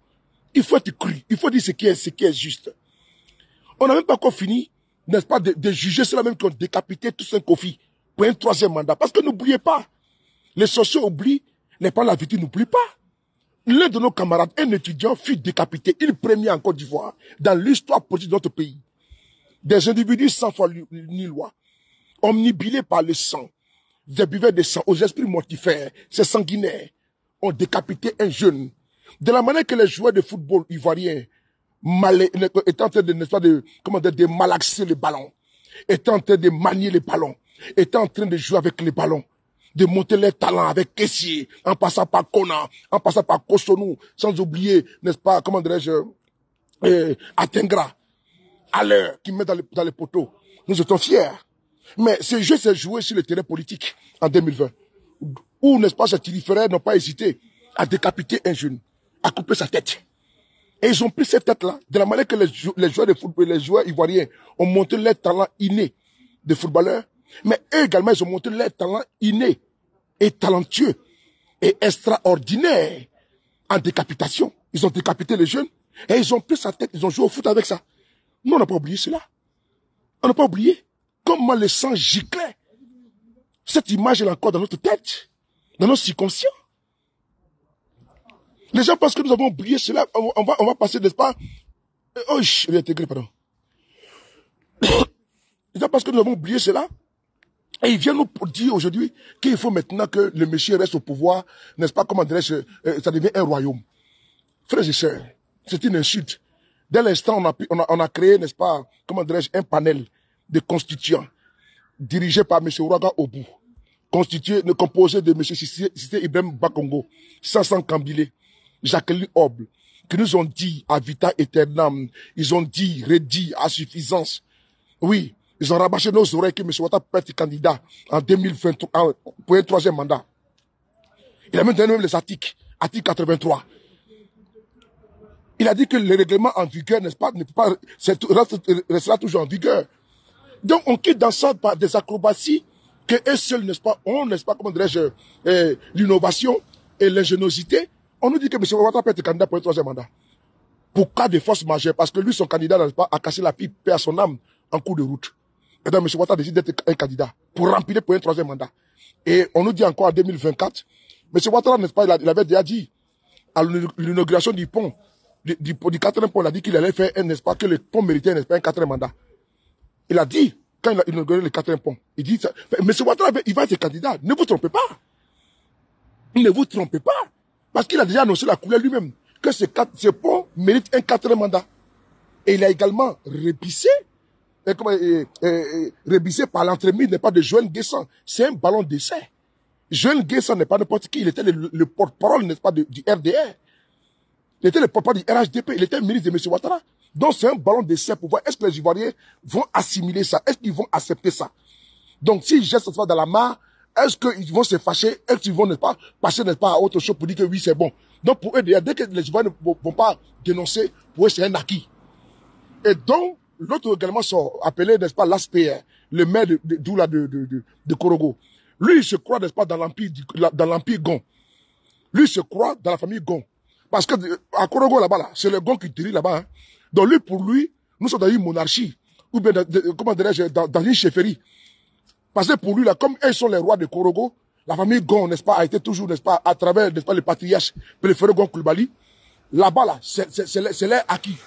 Il faut être cru. Il faut dire ce qui est juste. On n'a même pas encore fini, n'est-ce pas, de juger ceux-là même qui ont décapité tous un Kofi pour un 3e mandat. Parce que n'oubliez pas, les sociaux oublient, les parents de la vérité n'oublient pas. L'un de nos camarades, un étudiant, fut décapité, il premier en Côte d'Ivoire, dans l'histoire politique de notre pays. Des individus sans foi ni loi, omnibilés par le sang, des buveurs de sang aux esprits mortifères, ces sanguinaires, ont décapité un jeune. De la manière que les joueurs de football ivoiriens étaient en train de, n'est-ce pas, de malaxer le ballon, étaient en train de manier le ballon, étaient en train de jouer avec les ballons, de monter les talents avec Kessier, en passant par Kona, en passant par Kosonou, sans oublier, n'est-ce pas, comment dirais-je, Atengra, à l'heure, qui met dans les poteaux. Nous étions fiers. Mais ce jeu s'est joué sur le terrain politique en 2020, où, n'est-ce pas, ces tiriféraires n'ont pas hésité à décapiter un jeune, à couper sa tête. Et ils ont pris cette tête-là, de la manière que les joueurs de football, les joueurs ivoiriens ont monté leur talent inné de footballeurs, mais eux également, ils ont montré leur talent inné et talentueux et extraordinaire en décapitation. Ils ont décapité les jeunes et ils ont pris sa tête, ils ont joué au foot avec ça. Nous, on n'a pas oublié cela. On n'a pas oublié comment le sang giclait. Cette image est encore dans notre tête, dans notre subconscient. Les gens pensent que nous avons oublié cela. On va passer, n'est-ce pas? Oh, je vais intégrer, pardon. Les gens pensent que nous avons oublié cela. Et il vient nous dire aujourd'hui qu'il faut maintenant que le monsieur reste au pouvoir, n'est-ce pas, comment dirais-je, ça devient un royaume. Frères et sœurs, c'est une insulte. Dès l'instant, on a créé, n'est-ce pas, comment dirais-je, un panel de constituants, dirigé par M. Ouraga Obou, composé de M. Cissé Ibrahim Bakongo, Sansan Kambile, Jacqueline Oble, qui nous ont dit à vita aeternam, ils ont dit, redit, à suffisance. Oui. Ils ont rabâché nos oreilles que M. Ouattara peut être candidat en 2023 pour un 3e mandat. Il a même donné les articles. Article 83. Il a dit que le règlement en vigueur, n'est-ce pas, restera toujours en vigueur. Donc on quitte dans ça par des acrobaties que eux seuls, n'est-ce pas, ont, n'est-ce pas, comment dirais-je, l'innovation et l'ingéniosité. On nous dit que M. Ouattara peut être candidat pour un 3e mandat. Pour cas de force majeure, parce que lui, son candidat, n'est-ce pas, a cassé la pipe, paix à son âme en cours de route. Et donc, M. Ouattara décide d'être un candidat pour remplir pour un 3e mandat. Et on nous dit encore en 2024, M. Ouattara, n'est-ce pas, il avait déjà dit à l'inauguration du pont, du 4e pont, il a dit qu'il allait faire, n'est-ce pas, que le pont méritait, n'est-ce pas, un 4e mandat. Il a dit, quand il a inauguré le 4e pont, il dit, M. Ouattara, il va être candidat. Ne vous trompez pas. Ne vous trompez pas. Parce qu'il a déjà annoncé la couleur lui-même, que ce pont mérite un 4e mandat. Et il a également répissé, rébissé par l'entremise, n'est pas de Joël Guessan. C'est un ballon d'essai. Joël Guessan n'est pas n'importe qui. Il était le porte-parole, n'est-ce pas, du RDR. Il était le porte-parole du RHDP. Il était le ministre de M. Ouattara. Donc c'est un ballon d'essai pour voir est-ce que les Ivoiriens vont assimiler ça. Est-ce qu'ils vont accepter ça. Donc s'ils jettent ça dans la mare, est-ce qu'ils vont se fâcher. Est-ce qu'ils vont, n'est-ce pas, passer, n'est-ce pas, à autre chose pour dire que oui, c'est bon. Donc pour eux, dès que les Ivoiriens ne vont pas dénoncer, pour eux, c'est un acquis. Et donc, l'autre également sont appelés, n'est-ce pas, l'ASPR, le maire de Korogo. Lui, il se croit, n'est-ce pas, dans l'empire Gon. Lui, il se croit dans la famille Gon. Parce que, à Korogo, là-bas, là, c'est le Gon qui dirige là-bas, hein. Donc lui, pour lui, nous sommes dans une monarchie. Ou bien, comment dirais-je, dans une chefferie. Parce que pour lui, là, comme eux sont les rois de Korogo, la famille Gon, n'est-ce pas, a été toujours, n'est-ce pas, à travers, n'est-ce pas, les patriarches, le frère Gon Koulibaly, Là-bas, là, c'est leur acquis.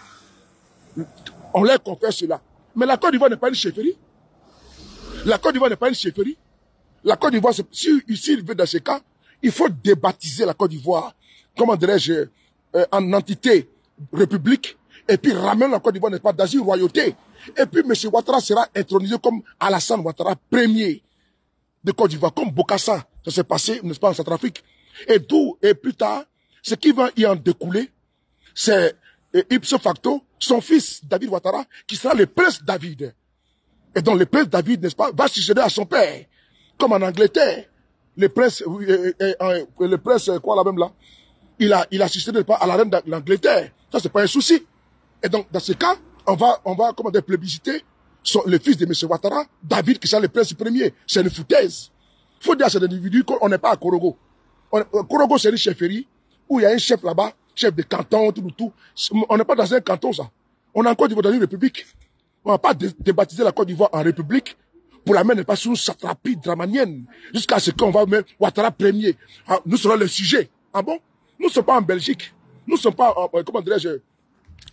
On leur confère cela. Mais la Côte d'Ivoire n'est pas une chefferie. La Côte d'Ivoire n'est pas une chefferie. La Côte d'Ivoire, si il veut dans ce cas, il faut débaptiser la Côte d'Ivoire, comment dirais-je, en entité république, et puis ramener la Côte d'Ivoire, n'est pas dans une royauté. Et puis M. Ouattara sera intronisé comme Alassane Ouattara, premier de Côte d'Ivoire, comme Bokassa, ça s'est passé, n'est-ce pas, en Centrafrique. Et plus tard, ce qui va y en découler, c'est ipso facto, son fils, David Ouattara, qui sera le prince David. Et donc le prince David, n'est-ce pas, va succéder à son père. Comme en Angleterre, le prince, quoi là même là, il a succédé à la reine d'Angleterre. Ça, c'est pas un souci. Et donc, dans ce cas, on va, comment dire, plébisciter le fils de M. Ouattara, David, qui sera le prince premier. C'est une foutaise. Il faut dire à cet individu qu'on n'est pas à Korogo. Korogo, c'est une chefferie où il y a un chef là-bas, chef de canton, tout. On n'est pas dans un canton, ça. On est encore dans une république. On ne va pas débaptiser la Côte d'Ivoire en république pour la mettre pas sous une satrapie dramanienne jusqu'à ce qu'on va mettre Ouattara premier. Ah, nous serons le sujet. Ah bon? Nous ne sommes pas en Belgique. Nous ne sommes pas, comment dirais-je,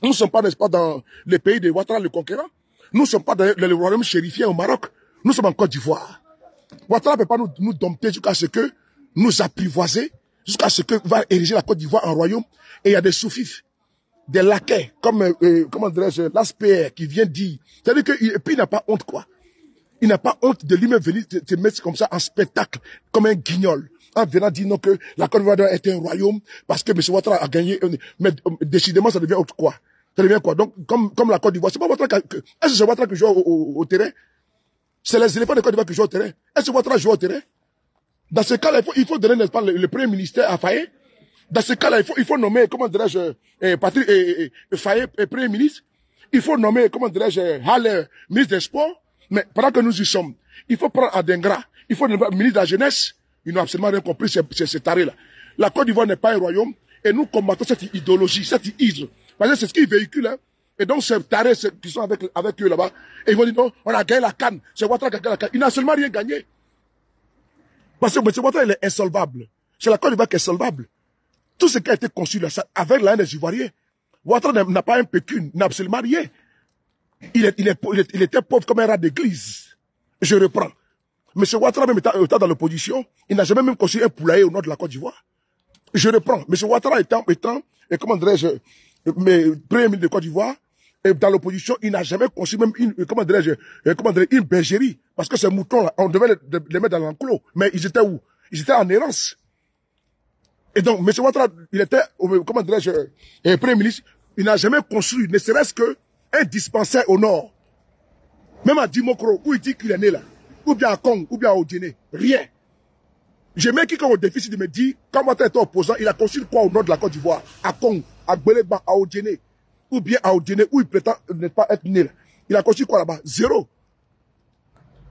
nous ne sommes pas, n'est-ce pas, dans les pays de Ouattara le conquérant. Nous ne sommes pas dans le royaume chérifien au Maroc. Nous sommes en Côte d'Ivoire. Ouattara ne peut pas nous dompter jusqu'à ce que nous apprivoiser, jusqu'à ce que va ériger la Côte d'Ivoire en royaume. Et il y a des soufifs, des laquais, comme, comment dirais-je, l'ASPR qui vient dire. C'est-à-dire que, et puis il n'a pas honte, quoi. Il n'a pas honte de lui-même venir te mettre comme ça en spectacle, comme un guignol. En venant dire non que la Côte d'Ivoire doit être un royaume parce que M. Ouattara a gagné. Mais décidément, ça devient autre quoi. Ça devient quoi? Donc, comme la Côte d'Ivoire, c'est pas Ouattara est-ce que c'est Ouattara qui joue au terrain? C'est les éléphants de Côte d'Ivoire qui jouent au terrain. Est-ce que Ouattara joue au terrain? Dans ce cas-là, il faut donner, n'est-ce pas, le premier ministère à Faye. Dans ce cas-là, il faut nommer, comment dirais-je, Patrick Faye, premier ministre. Il faut nommer, comment dirais-je, Haller, ministre des Sports. Mais pendant que nous y sommes, il faut prendre Adengra, il faut nommer le ministre de la Jeunesse. Ils n'ont absolument rien compris, c'est taré-là. La Côte d'Ivoire n'est pas un royaume, et nous combattons cette idéologie, cette isme. Parce que c'est ce qu'ils véhiculent, hein. Et donc, ces tarés qui sont avec eux là-bas, et ils vont dire non, on a gagné la canne, c'est Ouattara qui a gagné la canne. Il n'a seulement rien gagné. Parce que M. Ouattara, il est insolvable. C'est la Côte d'Ivoire qui est solvable. Tout ce qui a été conçu là, avec la haine des Ivoiriens. Ouattara n'a pas un pécule, n'a absolument rien. Il était pauvre comme un rat d'église. Je reprends. M. Ouattara, même étant dans l'opposition, il n'a jamais même construit un poulailler au nord de la Côte d'Ivoire. Je reprends. M. Ouattara étant comment dirais-je, premier ministre de Côte d'Ivoire, et dans l'opposition, il n'a jamais construit même une bergerie. Parce que ces moutons-là, on devait les mettre dans l'enclos. Mais ils étaient où? Ils étaient en errance. Et donc, M. Ouattara, il était, comment dirais-je, premier ministre, il n'a jamais construit, ne serait-ce qu'un dispensaire au nord. Même à Dimokro, où il dit qu'il est né là. Ou bien à Kong, ou bien à Odjene. Rien. J'ai même quelqu'un au déficit de me dire, quand Ouattara était opposant, il a construit quoi au nord de la Côte d'Ivoire? À Kong, à Gbeleba, à Odjene. Ou bien à Odjene, où il prétend ne pas être né là. Il a construit quoi là-bas? Zéro.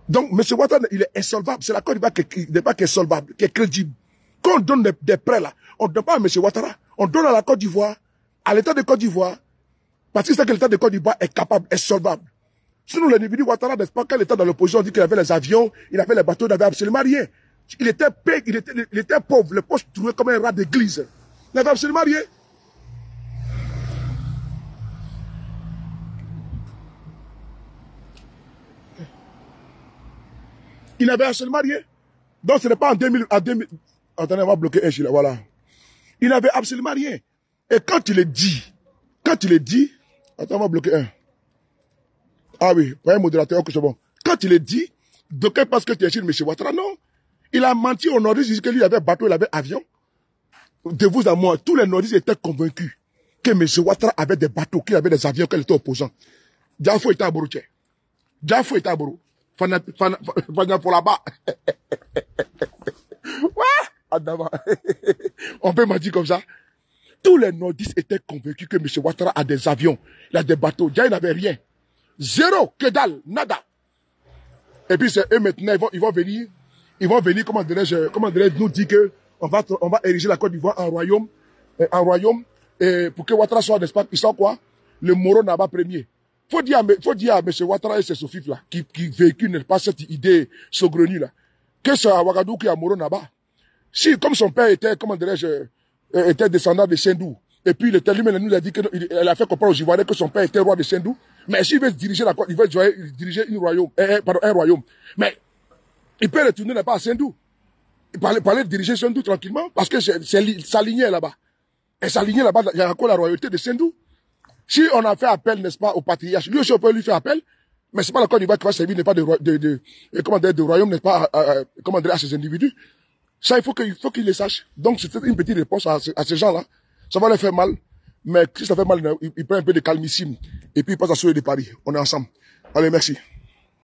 Donc, M. Ouattara, il est insolvable. C'est la Côte d'Ivoire qui n'est pas solvable, qui est crédible. Quand on donne des prêts là, on ne donne pas à M. Ouattara. On donne à la Côte d'Ivoire, à l'État de Côte d'Ivoire, parce que c'est que l'État de Côte d'Ivoire est capable, est solvable. Sinon, l'individu Ouattara, n'est-ce pas, quand il était dans l'opposition, on dit qu'il avait les avions, il avait les bateaux, il n'avait absolument rien. Il était pauvre, le poche trouvé comme un rat d'église. Il n'avait absolument rien. Il n'avait absolument rien. Donc, ce n'est pas en 2000, attendez, on va bloquer un là, voilà. Il n'avait absolument rien. Et quand il est dit, attends, on va bloquer un. Ah oui, pas un modérateur, que c'est bon. Quand il est dit, d'aucuns pensent que tu es chez M. Ouattara, non. Il a menti aux nordistes, il dit que lui avait bateau, il avait avion. De vous à moi, tous les nordistes étaient convaincus que M. Ouattara avait des bateaux, qu'il avait des avions, qu'il était opposant. Diafo était à Borouché. Diafo était à Borou. Fana pour là-bas. On peut mentir comme ça. Tous les nordistes étaient convaincus que M. Ouattara a des avions, il a des bateaux. Dia, il n'avait rien. Zéro, que dalle, nada. Et puis c'est eux maintenant, ils vont venir, comment dirais-je, nous dire que on va ériger la Côte d'Ivoire en royaume, et pour que Ouattara soit, n'est-ce pas, ils sont quoi? Le Moro Naba premier. Faut dire à M. Ouattara et ses sous-fifs là, qui véhiculent, n'est-ce pas, cette idée saugrenue là, que c'est à Ouagadougou qu'il y a Moro Naba. Si, comme son père était, comment dirais-je, était descendant de Sendou, Et puis le Télé nous a dit qu'elle a fait comprendre aux Ivoiriens que son père était roi de Sendou. Mais s'il veut diriger la Côte, il veut diriger un royaume. Mais il peut retourner là-bas à Sendou. Il parlait de diriger Sendou tranquillement, parce que s'aligner là-bas. Et s'aligner là-bas, il y a encore la royauté de Sendou. Si on a fait appel, n'est-ce pas, au patriarche, lui aussi on peut lui faire appel, mais c'est pas la Côte d'Ivoire qui va servir, n'est pas de royaume, n'est pas, à ces individus. Ça, il faut qu'il le sache. Donc, c'est une petite réponse à ces gens-là. Ça va leur faire mal. Mais si ça fait mal, il prend un peu de calmissime. Et puis, il passe à Soleil de Paris. On est ensemble. Allez, merci.